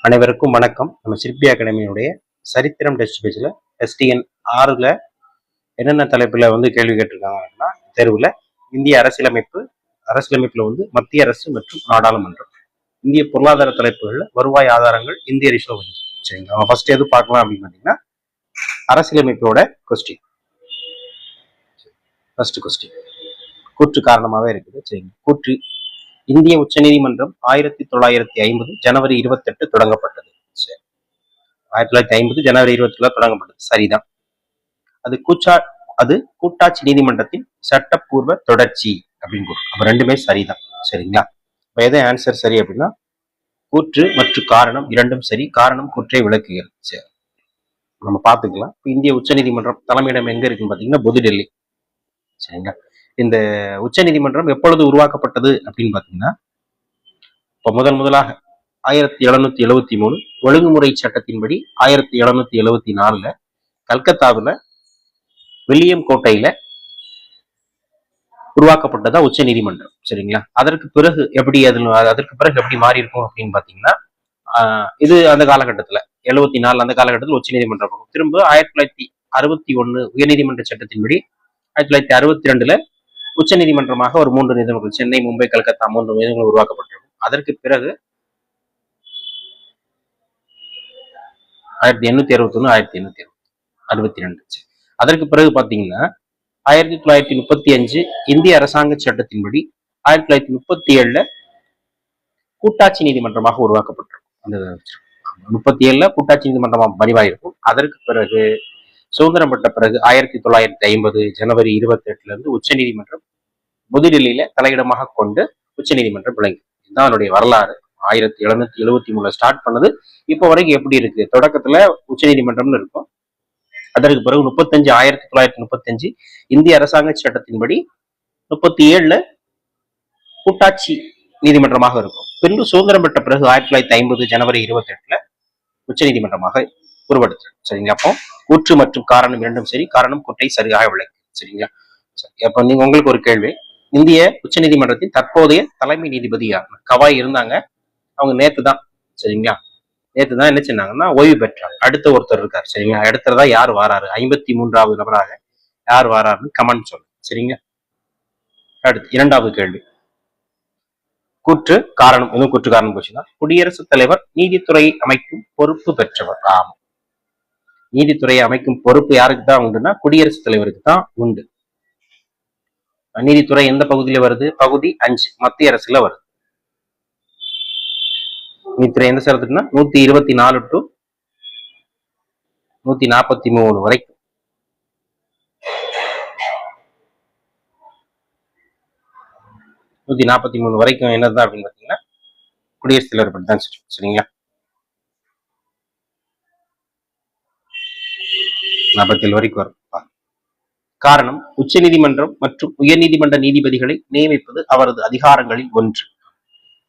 அனைவருக்கும் வணக்கம். நம்ம சிற்பி அகாடமியினுடைய சரித்திரம் டெஸ்ட் பேஜ்ல STN 6ல என்னென்ன தலைப்புல கேள்வி கேட்டிருக்காங்கன்னா, தேர்வுல இந்திய அரசியலமைப்புல மத்திய அரசு மற்றும் நாடாளுமன்றம், இந்திய பொருளாதார தலைப்புகள்ல வருவாய் ஆதாரங்கள், இந்திய ரிசர்வ் வங்கி. சரிங்களா, நம்ம ஃபர்ஸ்ட் எது பார்க்கலாம் அப்படின்னு பார்த்தீங்கன்னா, அரசியலமைப்போட கொஸ்டின். ஃபர்ஸ்ட் கொஸ்டின் கூற்று காரணமாவே இருக்குது. சரிங்க, கூற்று: இந்திய உச்சநீதிமன்றம் 1950 ஜனவரி 28 தொடங்கப்பட்டது. 1950 ஜனவரி 28 தொடங்கப்பட்டது. சரிதான். அது கூட்டாட்சி நீதிமன்றத்தின் சட்டப்பூர்வ தொடர்ச்சி அப்படின்னு. அப்ப ரெண்டுமே சரிதான். சரிங்களா, இப்ப எது ஆன்சர் சரி அப்படின்னா, கூற்று மற்றும் காரணம் இரண்டும் சரி. காரணம் கூற்றை விளக்குகிறது. சரி, நம்ம பார்த்துக்கலாம். இந்திய உச்சநீதிமன்றம் தலைமையிடம் எங்க இருக்குன்னு பாத்தீங்கன்னா புதுடெல்லி. சரிங்களா, இந்த உச்ச நீதிமன்றம் எப்பொழுது உருவாக்கப்பட்டது அப்படின்னு பாத்தீங்கன்னா, இப்ப முதலாக 1773 ஒழுங்குமுறை சட்டத்தின்படி 1774 கல்கத்தாவுல வில்லியம் கோட்டையில உருவாக்கப்பட்டதா உச்ச நீதிமன்றம். சரிங்களா, அதற்கு பிறகு எப்படி மாறி இருக்கும் அப்படின்னு பாத்தீங்கன்னா, இது அந்த காலகட்டத்துல 74 அந்த காலகட்டத்தில் உச்ச நீதிமன்றம் திரும்ப 1961 உயர்நீதிமன்ற சட்டத்தின்படி 1962 உச்ச நீதிமன்றமாக ஒரு 3 நீதிமன்றங்கள், சென்னை, மும்பை, கல்கத்தா 3 நீதிமன்றங்கள் உருவாக்கப்பட்டிருக்கும். அதற்கு பிறகு 1861 1862. அதற்கு பிறகு பாத்தீங்கன்னா 1935 இந்திய அரசாங்க சட்டத்தின்படி 1937 கூட்டாட்சி நீதிமன்றமாக உருவாக்கப்பட்டிருக்கும். அந்த 37 கூட்டாட்சி நீதிமன்றமாக பதிவாயிருக்கும். அதற்கு பிறகு சுதந்திரம் பெற்ற பிறகு 1950 ஜனவரி 28 இருந்து உச்ச நீதிமன்றம் புதுடெல்லியில தலையிடமாக கொண்டு உச்ச நீதிமன்றம் விளங்கி. இதுதான் அதனுடைய வரலாறு. 1773 ஸ்டார்ட் பண்ணது இப்போ வரைக்கும் எப்படி இருக்கு? தொடக்கத்துல உச்ச நீதிமன்றம்னு இருக்கும். அதற்கு பிறகு 1935 இந்திய அரசாங்க சட்டத்தின்படி 37 கூட்டாட்சி நீதிமன்றமாக இருக்கும். பின்பு சுதந்திரம் பெற்ற பிறகு 1950 ஜனவரி 28 உச்ச நீதிமன்றமாக உருவெடுத்தது. சரிங்களா, அப்போ கூற்று மற்றும் காரணம் இரண்டும் சரி. காரணம் கூற்றை சரியாக விளக்கு. சரிங்களா, அப்ப உங்களுக்கு ஒரு கேள்வி. இந்திய உச்ச நீதிமன்றத்தின் தற்போதைய தலைமை நீதிபதி கவாய் இருந்தாங்க. அவங்க நேத்து தான் என்ன சொன்னாங்கன்னா ஓய்வு பெற்றாங்க. அடுத்த ஒருத்தர் இருக்காரு. சரிங்களா, அடுத்ததா யார் வாராரு, 53வது நபராக யார் வாராருன்னு கமெண்ட் சொல்லுங்க. சரிங்களா, அடுத்து இரண்டாவது கேள்வி. கூற்று காரணம் கொஸ்டின் தான். குடியரசுத் தலைவர் நீதித்துறை அமைக்கும் பொறுப்பு பெற்றவர். ஆமா, நீதித்துறையை அமைக்கும் பொறுப்பு யாருக்கு தான் உண்டுன்னா குடியரசுத் தலைவருக்கு தான் உண்டு. நீதித்துறை எந்த பகுதியில வருது? பகுதி 5 மத்திய அரசுல வருது. நீதித்துறை எந்த சட்டத்துக்குன்னா 124 to 143 வரைக்கும். வரைக்கும் என்னதான் அப்படின்னு பாத்தீங்கன்னா குடியரசுத் தலைவர் பற்றி தான். சரிங்களா, 47 வரைக்கும் வரும். காரணம் உச்ச நீதிமன்றம் மற்றும் உயர் நீதிமன்ற நீதிபதிகளை நியமிப்பது அவரது அதிகாரங்களில் ஒன்று.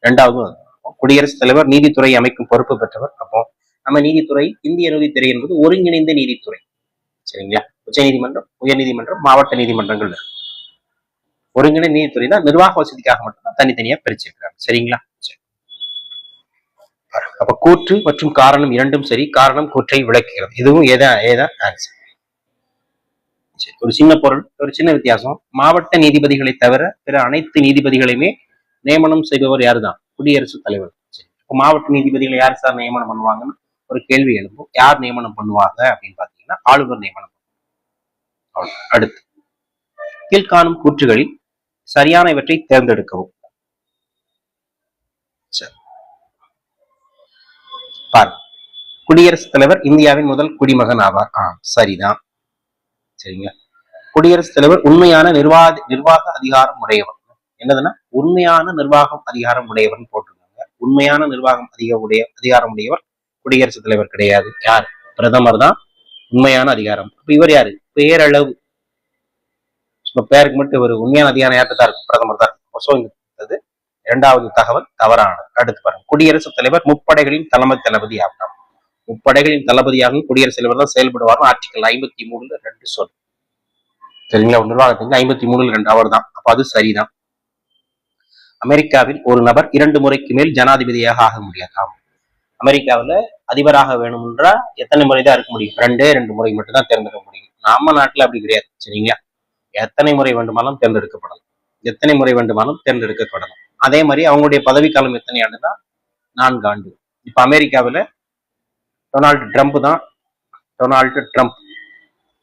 இரண்டாவது குடியரசுத் தலைவர் நீதித்துறை அமைக்கும் பொறுப்பு பெற்றவர். அப்போ நம்ம நீதித்துறை, இந்திய நீதித்துறை என்பது ஒருங்கிணைந்த நீதித்துறை. சரிங்களா, உச்ச நீதிமன்றம், உயர் நீதிமன்றம், மாவட்ட நீதிமன்றங்கள் ஒருங்கிணைந்த நீதித்துறை தான். நிர்வாக வசதிக்காக மட்டும்தான் தனித்தனியா பிரிச்சிருக்கிறாங்க. சரிங்களா, அப்ப கூற்று மற்றும் காரணம் இரண்டும் சரி. காரணம் கூற்றை விளக்குகிறது. இதுவும் ஏதான் ஆன்சர். ஒரு சின்ன பொருள், ஒரு சின்ன வித்தியாசம். மாவட்ட நீதிபதிகளை தவிர பிற அனைத்து நீதிபதிகளையுமே நியமனம் செய்பவர் யாருதான்? குடியரசுத் தலைவர். மாவட்ட நீதிபதிகளை யார் சார் நியமனம் பண்ணுவாங்கன்னு ஒரு கேள்வி எழுப்பும். யார் நியமனம் பண்ணுவாங்க அப்படின்னு பாத்தீங்கன்னா ஆளுநர் நியமனம். அடுத்து கீழ்காணும் கூற்றுகளில் சரியானவற்றை தேர்ந்தெடுக்கவும். பாரு, குடியரசுத் தலைவர் இந்தியாவின் முதல் குடிமகன் ஆவார். சரிதான். சரிங்களா, குடியரசுத் தலைவர் உண்மையான நிர்வாக அதிகாரம் உடையவர். என்னதுன்னா உண்மையான நிர்வாகம் அதிகாரம் உடையவர் போட்டிருக்காங்க. உண்மையான நிர்வாகம் அதிகாரம் உடையவர் குடியரசுத் தலைவர் கிடையாது. யார்? பிரதமர் தான் உண்மையான அதிகாரம். அப்ப இவர் யாரு? பேரளவு. பேருக்கு மட்டும் ஒரு உண்மையான அதிகாரம் யார்கிட்ட தான் இருக்கும்? பிரதமர் தான். இரண்டாவது தகவல் தவறானது. அடுத்து பாருங்க, குடியரசுத் தலைவர் முப்படைகளின் தளபதி ஆகலாம். முப்படைகளின் தளபதியாகவும் குடியரசுத் தலைவர் தான் செயல்படுவார். ஆர்டிகல் 53 2 சொல். சரிங்களா, நிர்வாகத்தின் 53 2 அவர் தான். அப்ப அது சரிதான். அமெரிக்காவில் ஒரு நபர் 2 முறைக்கு மேல் ஜனாதிபதியாக ஆக முடியாது. அமெரிக்காவில் அதிபராக வேணும்ன்றா எத்தனை முறை தான் இருக்க முடியும்? 2 முறை மட்டும் தான் தேர்ந்தெடுக்க முடியும். நம்ம நாட்டுல அப்படி கிடையாது. சரிங்களா? எத்தனை முறை வேண்டுமானாலும் தேர்ந்தெடுக்கப்படலாம். எத்தனை முறை வேண்டுமானாலும் தேர்ந்தெடுக்கப்படலாம். அதே மாதிரி அவங்களுடைய பதவிக்காலம் எத்தனை ஆண்டுனா 4 ஆண்டு. இப்ப அமெரிக்காவில் டொனால்டு ட்ரம்ப்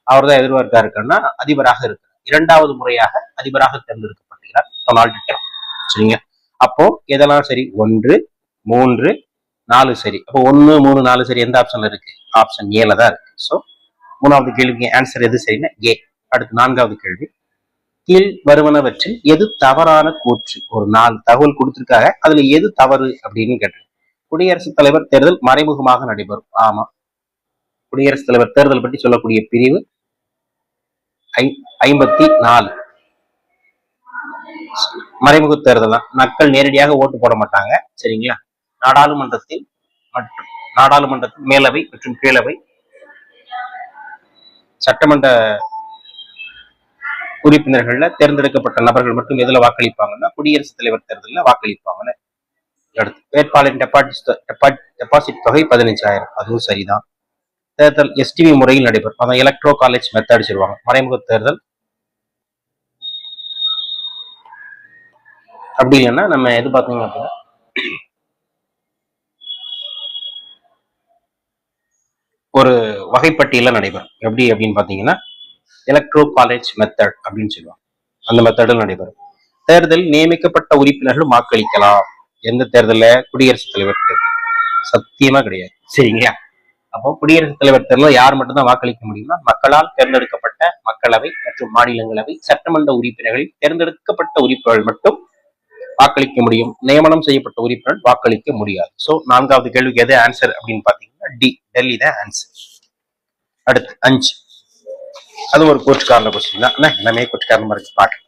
அவர் தான் எதிர்பார்க்கா இருக்காருன்னா அதிபராக இருக்கிறார். 2வது முறையாக அதிபராக தேர்ந்தெடுக்கப்படுகிறார் டொனால்டு ட்ரம்ப். சரிங்க? அப்போ எதெல்லாம் சரி? 1, 3, 4 சரி. அப்போ 1, 3, 4 சரி எந்த ஆப்ஷன்ல இருக்கு? ஆப்ஷன் ஏல தான் இருக்கு. ஸோ 3வது கேள்விக்கு ஆன்சர் எது சரின்னா ஏ. அடுத்து 4வது கேள்வி, கீழ் வருவனவற்றில் எது தவறான கூற்று? ஒரு 4 தகவல் கொடுத்திருக்காங்க, அதுல எது தவறு அப்படின்னு கேட்டேன். குடியரசுத் தலைவர் தேர்தல் மறைமுகமாக நடைபெறும். ஆமா, குடியரசுத் தலைவர் தேர்தல் பற்றி சொல்லக்கூடிய பிரிவு 54 மறைமுக தேர்தல் தான். மக்கள் நேரடியாக ஓட்டு போட மாட்டாங்க. சரிங்களா? நாடாளுமன்றத்தில் மேலவை மற்றும் கீழவை, சட்டமன்ற உறுப்பினர்கள்ல தேர்ந்தெடுக்கப்பட்ட நபர்கள் மட்டும் எதுல வாக்களிப்பாங்கன்னா குடியரசுத் தலைவர் தேர்தலில் வாக்களிப்பாங்கன்னு. அடுத்து வேட்பாளரின் டெபாசிட் தொகை 15,000. அதுவும் சரிதான். தேர்தல் எஸ்டிவி முறையில் நடைபெறும். அதான் எலக்ட்ரோ காலேஜ் மெத்தட் சொல்லுவாங்க. மறைமுக தேர்தல் அப்படி இல்லைன்னா நம்ம எது பார்த்தீங்க அப்படின்னா ஒரு வகைப்பட்டியல நடைபெறும். எப்படி அப்படின்னு பாத்தீங்கன்னா எலக்ட்ரோ காலேஜ் மெத்தட் அப்படின்னு சொல்லுவாங்க. அந்த மெத்தடில் நடைபெறும். தேர்தல் நியமிக்கப்பட்ட உறுப்பினர்கள் வாக்களிக்கலாம். எந்த தேர்தல? குடியரசுத் தலைவர் தேர்தல். சத்தியமா கிடையாது. சரிங்களா? அப்போ குடியரசுத் தலைவர் தேர்தலில் யார் மட்டும்தான் வாக்களிக்க முடியும்னா மக்களால் தேர்ந்தெடுக்கப்பட்ட மக்களவை மற்றும் மாநிலங்களவை சட்டமன்ற உறுப்பினர்களில் தேர்ந்தெடுக்கப்பட்ட உறுப்பினர்கள் மட்டும் வாக்களிக்க முடியும். நியமனம் செய்யப்பட்ட உறுப்பினர் வாக்களிக்க முடியாது. சோ 4வது கேள்விக்கு எது ஆன்சர் அப்படின்னு பாத்தீங்கன்னா டி, டெல்லி தான் ஆன்சர். அடுத்து 5, அது ஒரு கூற்றுக்காரன கொஸ்டின் தான். எல்லாமே கூற்றுக்காரமா இருக்கு. பார்க்க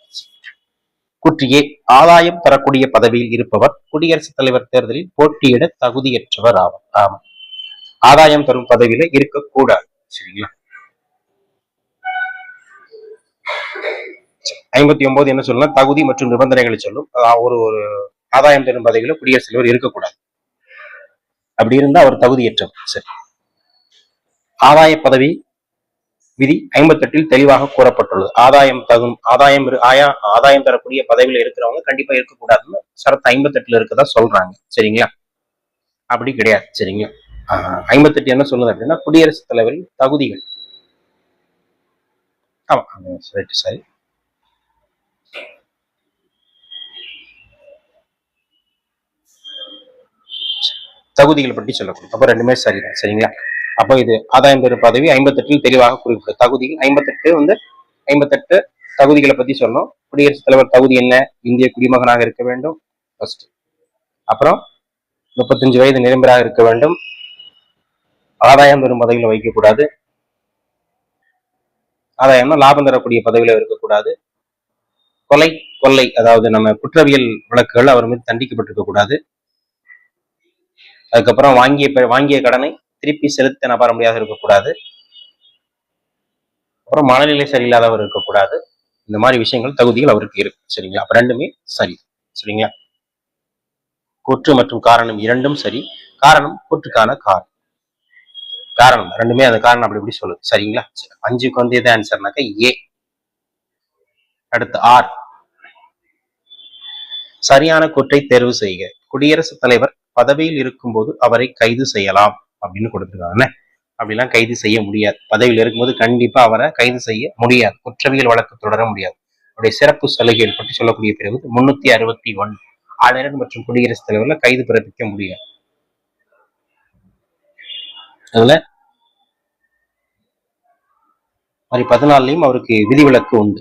கூற்று ஏ, ஆதாயம் தரக்கூடிய பதவியில் இருப்பவர் குடியரசுத் தலைவர் தேர்தலில் போட்டியிட தகுதியற்றவர் ஆவார். ஆமா, ஆதாயம் தரும் பதவியில இருக்கக்கூடாது. சரிங்களா? 59 என்ன சொல்லலாம்? தகுதி மற்றும் நிபந்தனைகளை சொல்லும். ஒரு ஆதாயம் தரும் பதவியில குடியரசுத் தலைவர் இருக்கக்கூடாது. அப்படி இருந்தா அவர் தகுதியற்றவர். சரி, ஆதாய பதவி விதி 58 தெளிவாக கூறப்பட்டுள்ளது. ஆதாயம் தரக்கூடிய பதவியில இருக்கிறவங்க கண்டிப்பா இருக்கக்கூடாதுன்னு சரத்து 58 இருக்கதா சொல்றாங்க. சரிங்களா? அப்படி கிடையாது. சரிங்களா? 58 என்ன சொல்லுது அப்படின்னா குடியரசுத் தலைவரின் தகுதிகள். ஆமா, சரி. தகுதிகள் பற்றி சொல்லக்கூடும். அப்ப 2மே சரிதான். சரிங்களா? அப்போ இது ஆதாயம் பெறும் பதவி 58 தெளிவாக குறிப்பிட்ட தகுதிகள். 58 தகுதிகளை பத்தி சொன்னோம். குடியரசுத் தலைவர் தகுதி என்ன? இந்திய குடிமகனாக இருக்க வேண்டும் ஃபர்ஸ்ட். அப்புறம் 35 வயது நிரம்பராக இருக்க வேண்டும். ஆதாயம் பெறும் பதவியில வைக்கக்கூடாது. ஆதாயம்னா லாபம் தரக்கூடிய பதவியில இருக்கக்கூடாது. கொள்ளை அதாவது நம்ம குற்றவியல் வழக்குகள் அவர் மீது தண்டிக்கப்பட்டிருக்க கூடாது. அதுக்கப்புறம் வாங்கிய கடனை திருப்பி செலுத்த நபர முடியாத இருக்கக்கூடாது. அப்புறம் மனநிலை சரியில்லாதவர் இருக்கக்கூடாது. இந்த மாதிரி விஷயங்கள் தகுதிகள் அவருக்கு இருக்கு. சரிங்களா? அப்ப 2மே சரி. சரிங்களா? கூற்று மற்றும் காரணம் 2ம் சரி. காரணம் கூற்றுக்கான காரணம் 2மே அந்த காரணம் அப்படி சொல்லுது. சரிங்களா? 5க்கு வந்து எது ஆன்சர்னாக்க ஏ. அடுத்து 6, சரியான கூற்றை தேர்வு செய்க. குடியரசுத் தலைவர் பதவியில் இருக்கும் போது அவரை கைது செய்யலாம் அப்படின்னு கொடுத்துருக்காங்க. அப்படிலாம் கைது செய்ய முடியாது. பதவியில் இருக்கும்போது கண்டிப்பா அவரை கைது செய்ய முடியாது. குற்றவியல் வழக்கு தொடர முடியாது. அவருடைய சிறப்பு சலுகைகள் பற்றி சொல்லக்கூடிய பிரிவு 361. ஆளுநர் மற்றும் குடியரசுத் தலைவர்ல கைது பிறப்பிக்க முடியாது. அதுல 14லயும் அவருக்கு விதிவிலக்கு உண்டு.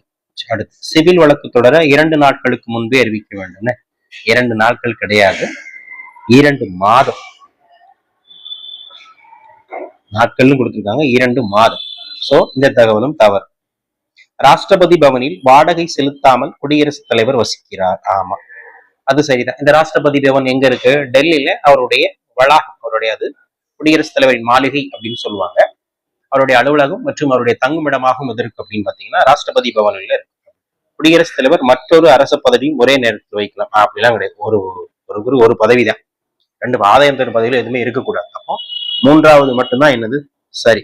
அடுத்து சிவில் வழக்கு தொடர 2 நாட்களுக்கு முன்பே அறிவிக்க வேண்டும். 2 நாட்கள் கிடையாது, 2 மாதம். நாட்கள்னு கொடுத்திருக்காங்க, 2 மாதம். சோ இந்த தகவலும் தவறு. ராஷ்டிரபதி பவனில் வாடகை செலுத்தாமல் குடியரசுத் தலைவர் வசிக்கிறார். ஆமா, அது சரிதான். இந்த ராஷ்டிரபதி பவன் எங்க இருக்கு? டெல்லியில அவருடைய வளாகம், அவருடைய அது குடியரசுத் தலைவரின் மாளிகை அப்படின்னு சொல்லுவாங்க. அவருடைய அலுவலகம் மற்றும் அவருடைய தங்குமிடமாகவும் எது இருக்கு அப்படின்னு பாத்தீங்கன்னா ராஷ்டிரபதி பவனில் இருக்கு. குடியரசுத் தலைவர் மற்றொரு அரசு பதவியும் ஒரே நேரத்தில் வைக்கலாம் அப்படிலாம் கிடையாது. ஒரு பதவி தான். ரெண்டு ஆதாயம் தரும் பதவிகள் எதுவுமே இருக்கக்கூடாது. அப்போ மூன்றாவது மட்டும்தான் என்னது சரி.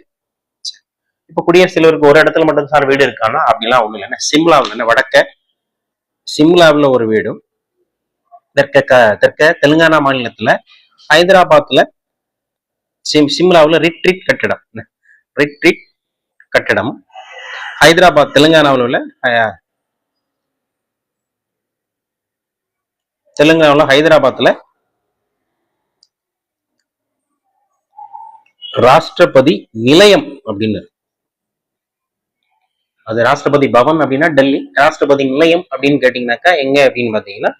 இப்ப குடியரசுத் தலைவருக்கு ஒரு இடத்துல மட்டும் சார் வீடு இருக்கான்னா அப்படிலாம் ஒண்ணு இல்லை. சிம்லாவில் வடக்க சிம்லாவில் ஒரு வீடும், தெற்க தெலுங்கானா மாநிலத்துல ஹைதராபாத்ல சிம்லாவில் ரிட்ரீட் கட்டிடம், ஹைதராபாத் தெலுங்கானாவில் உள்ள ஹைதராபாத்ல ராஷ்டிரபதி நிலையம் அப்படின்னு, அது ராஷ்டிரபதி பவன் அப்படின்னா டெல்லி, ராஷ்டிரபதி நிலையம் அப்படின்னு கேட்டீங்கன்னாக்கா எங்க அப்படின்னு பாத்தீங்கன்னா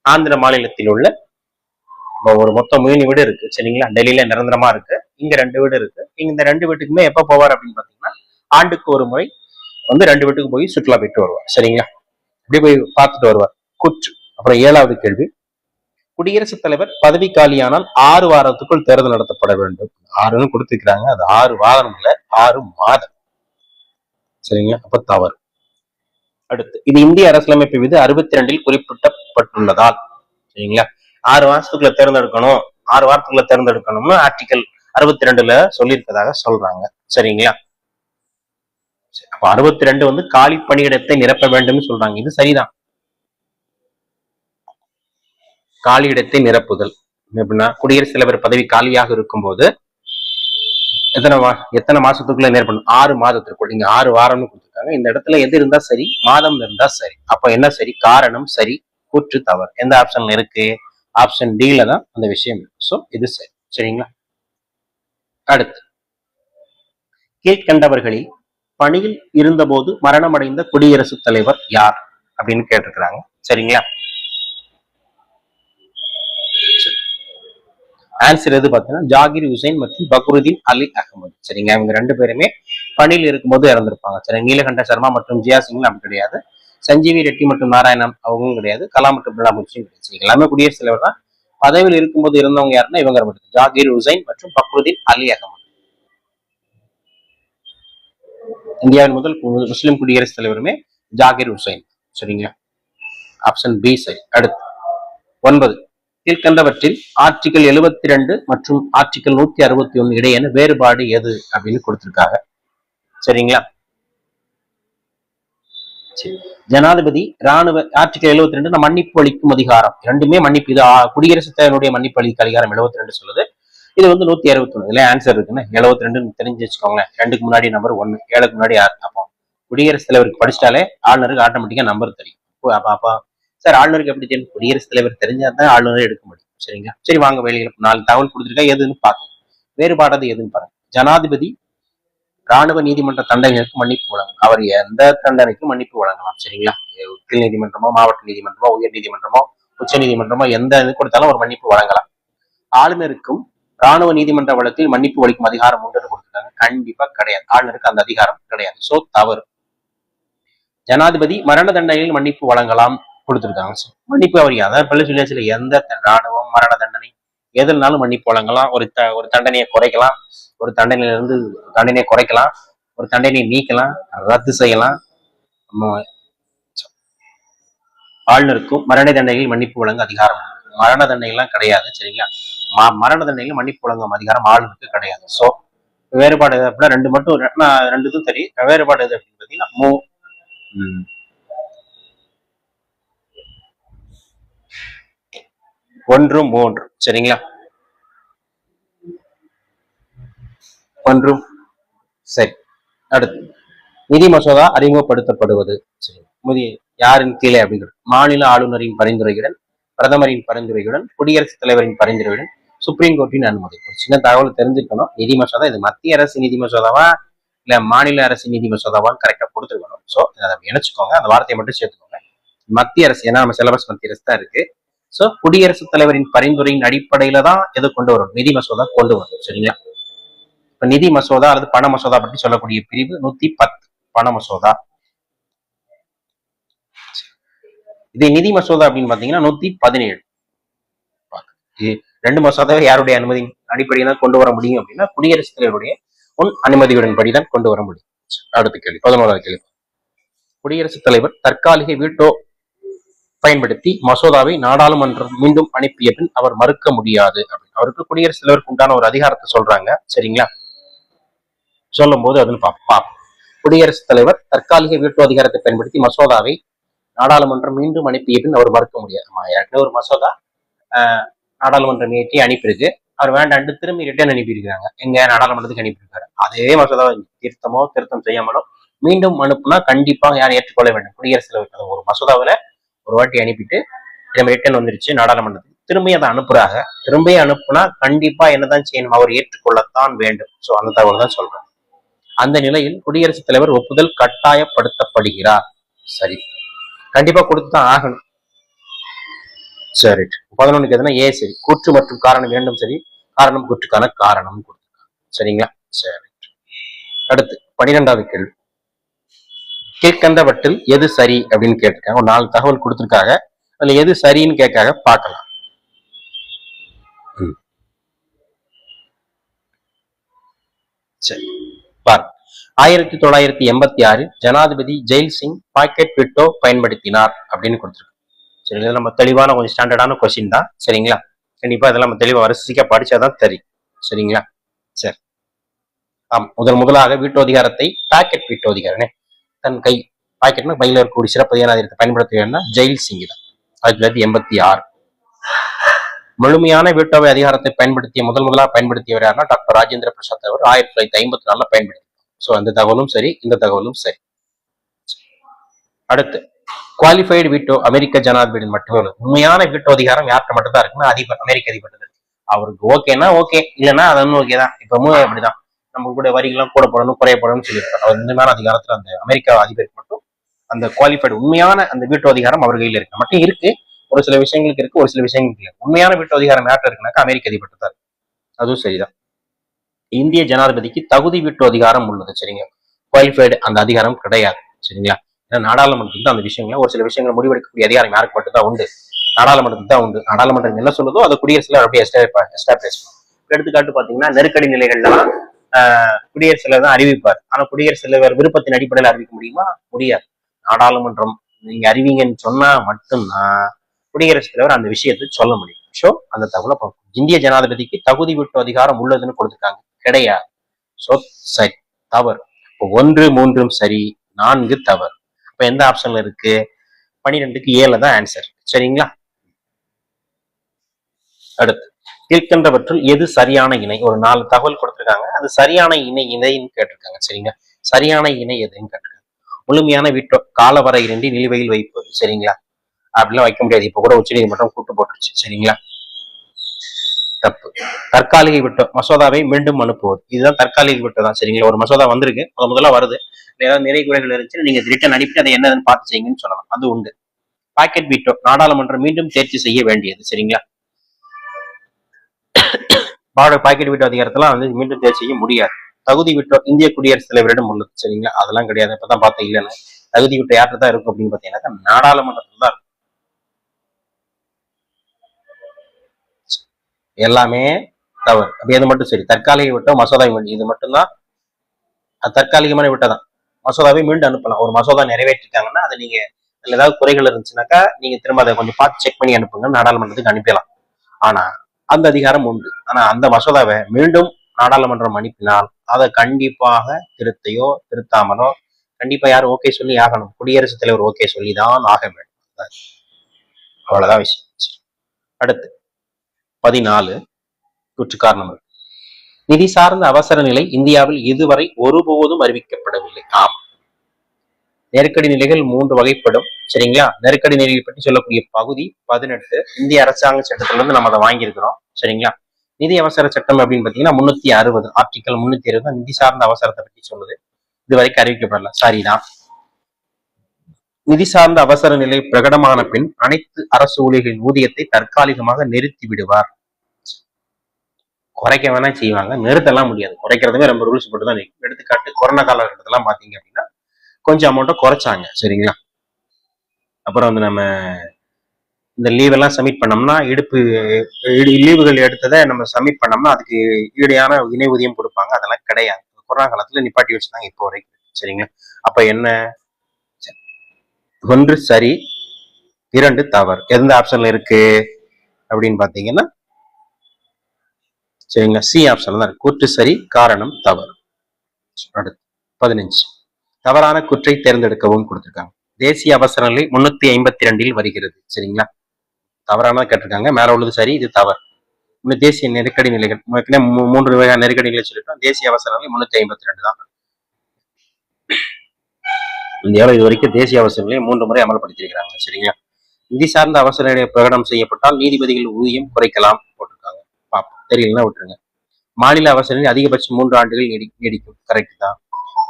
ஆந்திர மாநிலத்தில் உள்ள ஒரு மொத்தம் 3 வீடு இருக்கு சரிங்களா. டெல்லியில நிரந்தரமா இருக்கு, இங்க 2 வீடு இருக்கு. இந்த 2 வீட்டுக்குமே எப்ப போவார் அப்படின்னு பாத்தீங்கன்னா ஆண்டுக்கு ஒரு முறை வந்து 2 வீட்டுக்கு போய் சுற்றுலா போயிட்டு வருவார் சரிங்களா. இப்படி போய் பார்த்துட்டு வருவார். கூற்று. அப்புறம் 7வது கேள்வி, குடியரசுத் தலைவர் பதவி காலியானால் 6 வாரத்துக்குள் தேர்தல் நடத்தப்பட வேண்டும். 6ன்னு கொடுத்துக்கிறாங்க, அது 6 வாரம் இல்ல 6 மாதம் சரிங்களா. அப்ப தவறு. அடுத்து, இது இந்திய அரசியலமைப்பு விதி 62 குறிப்பிடப்பட்டுள்ளதால் சரிங்களா 6 மாசத்துக்குள்ள தேர்ந்தெடுக்கணும், 6 வாரத்துக்குள்ள தேர்ந்தெடுக்கணும்னு ஆர்டிகல் 62 சொல்லியிருப்பதாக சொல்றாங்க சரிங்களா. அப்ப 62 வந்து காலி பணியிடத்தை நிரப்ப வேண்டும் சொல்றாங்க. இது சரிதான். காலியிடத்தை நிரப்புதல் எப்படின்னா, குடியரசுத் தலைவர் பதவி காலியாக இருக்கும் போது எத்தனை மாசத்துக்குள்ள நிரப்பணும்? 6 மாதத்திற்குள். இங்க 6 வாரம்னு கொடுத்துருக்காங்க. இந்த இடத்துல எது இருந்தா சரி? மாதம் இருந்தா சரி. அப்ப என்ன சரி? காரணம் சரி, கூற்று தவறு. எந்த ஆப்ஷன்ல இருக்கு? ஆப்ஷன் டில தான் அந்த விஷயம் இருக்கு. சோ இது சரி சரிங்களா. அடுத்து, கீழ்கண்டவர்களில் பணியில் இருந்தபோது மரணமடைந்த குடியரசுத் தலைவர் யார் அப்படின்னு கேட்டிருக்கிறாங்க சரிங்களா. ஆன்சர் எது பார்த்தீங்கன்னா ஜாகிர் ஹுசைன் மற்றும் பக்ருதீன் அலி அகமது சரிங்க. இவங்க 2 பேருமே பணியில் இருக்கும்போது இறந்திருப்பாங்க சரி. நீலகண்ட சர்மா மற்றும் ஜியா சிங் அப்படி கிடையாது. சஞ்சீவி ரெட்டி மற்றும் நாராயணன் அவங்களும் கிடையாது. கலாம் மற்றும் பிரணாப் முகர்ஜியும் கிடையாது. எல்லாமே குடியரசுத் தலைவர் தான். பதவியில் இருக்கும்போது இருந்தவங்க யாருன்னா இவங்க மட்டும், ஜாகிர் ஹுசைன் மற்றும் பக்ருதீன் அலி அகமது. இந்தியாவின் முதல் முஸ்லிம் குடியரசுத் தலைவருமே ஜாகிர் ஹுசைன் சரிங்களா. ஆப்ஷன் பி சரி. அடுத்து 9, கீழ்கண்டவற்றில் ஆர்டிகல் 72 மற்றும் ஆர்டிகல் 161 இடையான வேறுபாடு எது அப்படின்னு கொடுத்திருக்காங்க சரிங்களா. ஜனாதிபதி ராணுவ ஆர்டிகல் 72 மன்னிப்பு அளிக்கும் அதிகாரம், ரெண்டுமே மன்னிப்பு. இது குடியரசுத் தலைவருடைய மன்னிப்பு அளிக்க அதிகாரம் 72 சொல்லுது. இது வந்து 161. இதுல ஆன்சர் இருக்குன்னு 72 தெரிஞ்சு வச்சுக்கோங்களேன். 2க்கு முன்னாடி நம்பர் 1, 7க்கு முன்னாடி 6. அப்போ குடியரசுத் தலைவருக்கு படிச்சிட்டாலே ஆளுநருக்கு ஆட்டோமேட்டிக்கா நம்பர் தெரியும். அப்பா சார் ஆளுநருக்கு எப்படி தெரியும்? குடியரசுத் தலைவர் தெரிஞ்சாதான் ஆளுநரை எடுக்க முடியும் சரிங்களா. சரி வாங்க வெளியில 4 தகவல் கொடுத்துருக்கா, எதுன்னு பார்க்கணும். வேறுபாடு எதுன்னு பாருங்க. ஜனாதிபதி ராணுவ நீதிமன்ற தண்டனைகளுக்கு மன்னிப்பு வழங்கும். அவர் எந்த தண்டனைக்கும் மன்னிப்பு வழங்கலாம் சரிங்களா. கீழ் நீதிமன்றமோ, மாவட்ட நீதிமன்றமோ, உயர் நீதிமன்றமோ, உச்ச நீதிமன்றமோ எந்த இது கொடுத்தாலும் ஒரு மன்னிப்பு வழங்கலாம். ஆளுநருக்கும் ராணுவ நீதிமன்ற வழக்கில் மன்னிப்பு அளிக்கும் அதிகாரம் உண்டு கொடுத்திருக்காங்க. கண்டிப்பா கிடையாது. ஆளுநருக்கு அந்த அதிகாரம் கிடையாது. சோ தவறு. ஜனாதிபதி மரண தண்டனையில் மன்னிப்பு வழங்கலாம் கொடுத்திருக்காங்க. மன்னிப்பு அவர் அதான் பள்ளி சொல்லியாச்சு, எந்த ராணுவம் மரண தண்டனை எதுனாலும் மன்னிப்பு வழங்கலாம். ஒரு தண்டனையை குறைக்கலாம், ஒரு தண்டனையிலிருந்து தண்டனையை குறைக்கலாம், ஒரு தண்டனையை நீக்கலாம், ரத்து செய்யலாம். ஆளுநருக்கும் மரண தண்டனையில் மன்னிப்பு வழங்க அதிகாரம். மரண தண்டனை எல்லாம் கிடையாது சரிங்களா. மரண தண்டனையில் மன்னிப்பு வழங்கும் அதிகாரம் ஆளுநருக்கு கிடையாது. சோ வேறுபாடு எது அப்படின்னா 2 மட்டும், 2 இதுவும் சரி. வேறுபாடு எது அப்படின்னு பாத்தீங்கன்னா 1, 3 சரிங்களா. 1 சரி. அடுத்து, நிதி மசோதா அறிமுகப்படுத்தப்படுவது சரி யாரின் கீழே அப்படிங்கிறது மாநில ஆளுநரின் பரிந்துரையுடன், பிரதமரின் பரிந்துரையுடன், குடியரசுத் தலைவரின் பரிந்துரையுடன், சுப்ரீம் கோர்ட்டின் அனுமதி. ஒரு சின்ன தகவல் தெரிஞ்சுக்கணும். நிதி மசோதா இது மத்திய அரசு நிதி மசோதாவா இல்ல மாநில அரசு நிதி மசோதாவான்னு கரெக்டா கொடுத்துருக்கணும். சோ அதை நினைச்சுக்கோங்க, அந்த வார்த்தையை மட்டும் சேர்த்துக்கோங்க. மத்திய அரசு, ஏன்னா நம்ம சிலபஸ் மத்திய அரசு தான் இருக்கு. சோ குடியரசுத் தலைவரின் பரிந்துரையின் அடிப்படையில தான் எது கொண்டு வரும்? நிதி மசோதா கொண்டு வரும் சரிங்களா. இப்ப நிதி மசோதா அல்லது பண மசோதா பற்றி சொல்லக்கூடிய பிரிவு 110 பண மசோதா. இது நிதி மசோதா அப்படின்னு பாத்தீங்கன்னா 117. 2 மசோதாவை யாருடைய அனுமதி அடிப்படையில் தான் கொண்டு வர முடியும் அப்படின்னா குடியரசுத் தலைவருடைய அனுமதியுடன் படிதான் கொண்டு வர முடியும். அடுத்த கேள்வி 11வது கேள்வி, குடியரசுத் தலைவர் தற்காலிக வீட்டோ பயன்படுத்தி மசோதாவை நாடாளுமன்றம் மீண்டும் அனுப்பிய பின் அவர் மறுக்க முடியாது அப்படின்னு அவருக்கு குடியரசுத் தலைவருக்கு உண்டான ஒரு அதிகாரத்தை சொல்றாங்க. சரிங்களா? சொல்லும் போது அதுன்னு பார்ப்போம். குடியரசுத் தலைவர் தற்காலிக வீட்டு அதிகாரத்தை பயன்படுத்தி மசோதாவை நாடாளுமன்றம் மீண்டும் அனுப்பிய பின் அவர் மறுக்க முடியாது. ஏற்கனவே ஒரு மசோதா நாடாளுமன்றம் ஏற்றி அனுப்பியிருக்கு, அவர் வேண்டாண்டு திரும்பி ரிட்டர்ன் அனுப்பியிருக்காங்க. எங்க நாடாளுமன்றத்துக்கு அனுப்பியிருக்காரு. அதே மசோதாவை திருத்தம் செய்யாமலோ மீண்டும் அனுப்புனா கண்டிப்பாக யார் ஏற்றுக்கொள்ள வேண்டும்? குடியரசுத் தலைவர். ஒரு மசோதாவில ஒரு வாட்டி அனுப்பிட்டு திரும்ப ரிட்டர்ன் வந்துருச்சு நாடாளுமன்றத்துக்கு, திரும்பி அதை அனுப்புறாங்க. திரும்பி அனுப்புனா கண்டிப்பா என்னதான் செய்யணும்? அவர் ஏற்றுக்கொள்ளத்தான் வேண்டும். சோ அந்த தகவல் தான் சொல்றேன். அந்த நிலையில் குடியரசுத் தலைவர் ஒப்புதல் கட்டாயப்படுத்தப்படுகிறார். சரி, கண்டிப்பா கொடுத்துதான் ஆகணும். சரி, 11க்கு எதுனா ஏ சரி, கூற்று மற்றும் காரணம் இரண்டும் சரி, காரணம் கூற்றுக்கான காரணம் கொடுத்துருக்காங்க. சரிங்களா? சரி, அடுத்து 12வது கேள்வி. கீழ்கண்டவற்றில் எது சரி அப்படின்னு கேட்டிருக்காங்க. ஒரு 4 தகவல் கொடுத்திருக்காங்க. அதுல எது சரின்னு கேட்காக பார்க்கலாம். சரி, பாருங்க. 1986 ஜனாதிபதி ஜெயில் சிங் பாக்கெட் விட்டோ பயன்படுத்தினார் அப்படின்னு கொடுத்திருக்கு. சரி, நம்ம தெளிவான கொஞ்சம் ஸ்டாண்டர்டான கொஸ்டின் தான். சரிங்களா? கண்டிப்பா இதெல்லாம் நம்ம தெளிவா வரிசைக்கா படிச்சாதான் தெரியும். சரிங்களா? சரி, முதலாக வீட்டு அதிகாரத்தை பாக்கெட் வீட்டு அதிகாரம் தன் கை பாக்கெட்னா பையில இருக்கக்கூடிய சிறப்பு அதிகாரத்தை பயன்படுத்துகிறேன்னா ஜெயில் சிங் தான் 1986. முழுமையான வீட்டோவை அதிகாரத்தை பயன்படுத்திய முதலாக பயன்படுத்தியவர் யாருன்னா டாக்டர் ராஜேந்திர பிரசாத் அவர் 1954 பயன்படுத்தி. சோ அந்த தகவலும் சரி, இந்த தகவலும் சரி. அடுத்து குவாலிஃபைடு வீட்டோ அமெரிக்க ஜனாதிபதி மட்டுமே உள்ளது. உண்மையான வீட்டோ அதிகாரம் யார்கிட்ட மட்டும் தான் இருக்குன்னா அதிபர், அமெரிக்க அதிபர். அவருக்கு ஓகேன்னா ஓகே, இல்லைன்னா அது ஓகே தான். இப்பவும் அப்படிதான், நம்ம கூட வரிகள்லாம் கூட போடணும் குறைய போடணும்னு சொல்லியிருக்காரு. அவர் உண்மையான அதிகாரத்துல அந்த அமெரிக்கா அதிபருக்கு மட்டும் அந்த குவாலிஃபைடு உண்மையான அந்த வீட்டோ அதிகாரம் அவர் கையில் இருக்கு மட்டும் இருக்கு. ஒரு சில விஷயங்களுக்கு இருக்கு, ஒரு சில விஷயங்களுக்கு இல்லை. உண்மையான வீட்டோ அதிகாரம் யார்கிட்ட இருக்குனாக்கா அமெரிக்க அதிபர் தான் இருக்கு. அதுவும் சரிதான். இந்திய ஜனாதிபதிக்கு தகுதி வீட்டோ அதிகாரம் உள்ளது. சரிங்க, குவாலிஃபைடு அந்த அதிகாரம் கிடையாது. சரிங்களா? ஏன்னா நாடாளுமன்றத்துக்கு தான் அந்த விஷயங்கள ஒரு சில விஷயங்களை முடிவெடுக்கக்கூடிய அதிகாரம் யாருக்கு மட்டும் தான் உண்டு? நாடாளுமன்றத்துக்கு தான் உண்டு. நாடாளுமன்றம் என்ன சொல்லுதோ அதை குடியரசுல அப்படியே எஸ்டாப்ளிஷ் பண்ணும். எடுத்துக்காட்டு பாத்தீங்கன்னா நெருக்கடி நிலைகள்லாம் குடியரசுத் தலைவர் தான் அறிவிப்பார். ஆனா குடியரசுத் தலைவர் விருப்பத்தின் அடிப்படையில் அறிவிக்க முடியுமா? முடியாது. நாடாளுமன்றம் நீங்க அறிவிங்கன்னு சொன்னா மட்டும்தான் குடியரசுத் தலைவர் அந்த விஷயத்தை சொல்ல முடியும். ஸோ அந்த தகவலை பார்ப்போம். இந்திய ஜனாதிபதிக்கு தகுதி வீட்டு அதிகாரம் உள்ளதுன்னு கொடுத்துருக்காங்க, கிடையாது. ஸோ சரி, தவறு. இப்போ 1, 3 சரி, 4 தவறு. இப்ப எந்த ஆப்ஷன்ல இருக்கு? 12க்கு 7 தான் ஆன்சர். சரிங்களா? அடுத்து கீழ்கண்டவற்றுள் எது சரியான இணை? ஒரு 4 தகவல் கொடுத்திருக்காங்க. அது சரியான இணைன்னு கேட்டிருக்காங்க. சரிங்களா? சரியான இணை எதுன்னு கேட்டிருக்காங்க. முழுமையான வீட்டோ காலவரையின்றி நிலுவையில் வைப்பது. சரிங்களா? அப்படிலாம் வைக்க முடியாது. இப்ப கூட உச்சநீதிமன்றம் கூட்டு போட்டுருச்சு. சரிங்களா? தப்பு. தற்காலிக விட்டோ மசோதாவை மீண்டும் அனுப்புவது, இதுதான் தற்காலிக விட்டோ தான். சரிங்களா? ஒரு மசோதா வந்திருக்கு, முதல்ல வருது, ஏதாவது நிறை குறைகள் இருந்துச்சு, நீங்க ரிட்டர்ன் அனுப்பிட்டு அதை என்னதுன்னு பார்த்து செய்யுங்கன்னு சொல்லலாம், அது உண்டு. பாக்கெட் வீட்டோ நாடாளுமன்றம் மீண்டும் தேர்ச்சி செய்ய வேண்டியது. சரிங்களா? பாக்கெட் வீட்டோ அதிகாரத்தெல்லாம் வந்து மீண்டும் தேர்ச்சி செய்ய முடியாது. தகுதி விட்டோ இந்திய குடியரசுத் தலைவரிடம் உள்ளது. சரிங்களா? அதெல்லாம் கிடையாது. இப்பதான் பார்த்தேன் இல்லைன்னு. தகுதி விட்டோ யார்கிட்ட தான் இருக்கும் அப்படின்னு பாத்தீங்கன்னா நாடாளுமன்றத்தில் தான் இருக்கும். எல்லாமே தவறு. அப்படி எது மட்டும் சரி, தற்காலிக விட்டோ மசோதா இது மட்டும்தான் தற்காலிகமான விட்டதான். மசோதாவை மீண்டும் அனுப்பலாம். ஒரு மசோதா நிறைவேற்றிட்டாங்கன்னா அதை நீங்க அதுல ஏதாவது குறைகள் இருந்துச்சுனாக்கா நீங்க திரும்ப அதை கொஞ்சம் பார்த்து செக் பண்ணி அனுப்புங்க, நாடாளுமன்றத்துக்கு அனுப்பலாம். ஆனா அந்த அதிகாரம் உண்டு. ஆனா அந்த மசோதாவை மீண்டும் நாடாளுமன்றம் அனுப்பினால் அதை கண்டிப்பாக திருத்தையோ திருத்தாமலோ கண்டிப்பா யாரும் ஓகே சொல்லி ஆகணும். குடியரசுத் தலைவர் ஓகே சொல்லிதான் ஆக வேண்டும். அவ்வளவுதான் விஷயம். அடுத்து 14 கூற்று காரணம். நிதி சார்ந்த அவசர நிலை இந்தியாவில் இதுவரை ஒருபோதும் அறிவிக்கப்படவில்லை. ஆம், நெருக்கடி நிலைகள் 3 வகைப்படும். சரிங்களா? நெருக்கடி நிலையை பற்றி சொல்லக்கூடிய பகுதி 18 இந்திய அரசாங்க சட்டத்திலிருந்து நம்ம அதை வாங்கியிருக்கிறோம். சரிங்களா? நிதி அவசர சட்டம் அப்படின்னு பாத்தீங்கன்னா 360 ஆர்டிகல் 360 நிதி சார்ந்த அவசரத்தை பற்றி சொல்லுது. இதுவரைக்கும் அறிவிக்கப்படல. சரிதான். நிதி சார்ந்த அவசர நிலை பிரகடமான பின் அனைத்து அரசு ஊழியர்களின் ஊதியத்தை தற்காலிகமாக நிறுத்தி விடுவார். குறைக்க வேணா செய்வாங்க, நிறுத்தலாம் முடியாது. குறைக்கிறதுமே ரொம்ப ரூல்ஸ் போட்டு தான் நிற்கும். எடுத்துக்காட்டு கொரோனா காலகட்டத்தெல்லாம் பாத்தீங்க அப்படின்னா கொஞ்சம் அமௌண்ட்டை குறைச்சாங்க. சரிங்களா? அப்புறம் வந்து நம்ம இந்த லீவ் எல்லாம் சப்மிட் பண்ணோம்னா லீவுகள் எடுத்ததை நம்ம சப்மிட் பண்ணோம்னா அதுக்கு ஈடையான இணை ஊதியம் கொடுப்பாங்க. அதெல்லாம் கிடையாது. கொரோனா காலத்துல நிப்பாட்டி வச்சுதாங்க இப்போ வரைக்கும். சரிங்களா? அப்ப என்ன? ஒன்று சரி, 2 தவறு. எந்த ஆப்ஷன்ல இருக்கு அப்படின்னு பாத்தீங்கன்னா சரிங்களா, சி ஆப்ஷன் தான் இருக்கு. கூற்று சரி, காரணம் தவறு. அடுத்து 15 தவறான கூற்றை தேர்ந்தெடுக்கவும் கொடுத்திருக்காங்க. தேசிய அவசர நிலை 352 வருகிறது. சரிங்களா, தவறான கேட்டிருக்காங்க. மேல உள்ளது சரி, இது தவறு. இன்னும் தேசிய நெருக்கடி நிலைகள் 3 வகையான நெருக்கடி நிலை சொல்லிட்டோம். தேசிய அவசர நிலை 352 தான். இந்தியாவில் இது வரைக்கும் தேசிய அவசர நிலையை 3 முறை அமல்படுத்தியிருக்கிறாங்க. சரிங்களா, நிதி சார்ந்த அவசர நிலை பிரகடனம் செய்யப்பட்டால் நீதிபதிகள் ஊதியம் குறைக்கலாம் போட்டிருக்காங்க. பாப்போம், தெரியலன்னா விட்டுருங்க. மாநில அவசர நிலை அதிகபட்சம் 3 ஆண்டுகள் நீடிக்கும். கரெக்ட் தான்.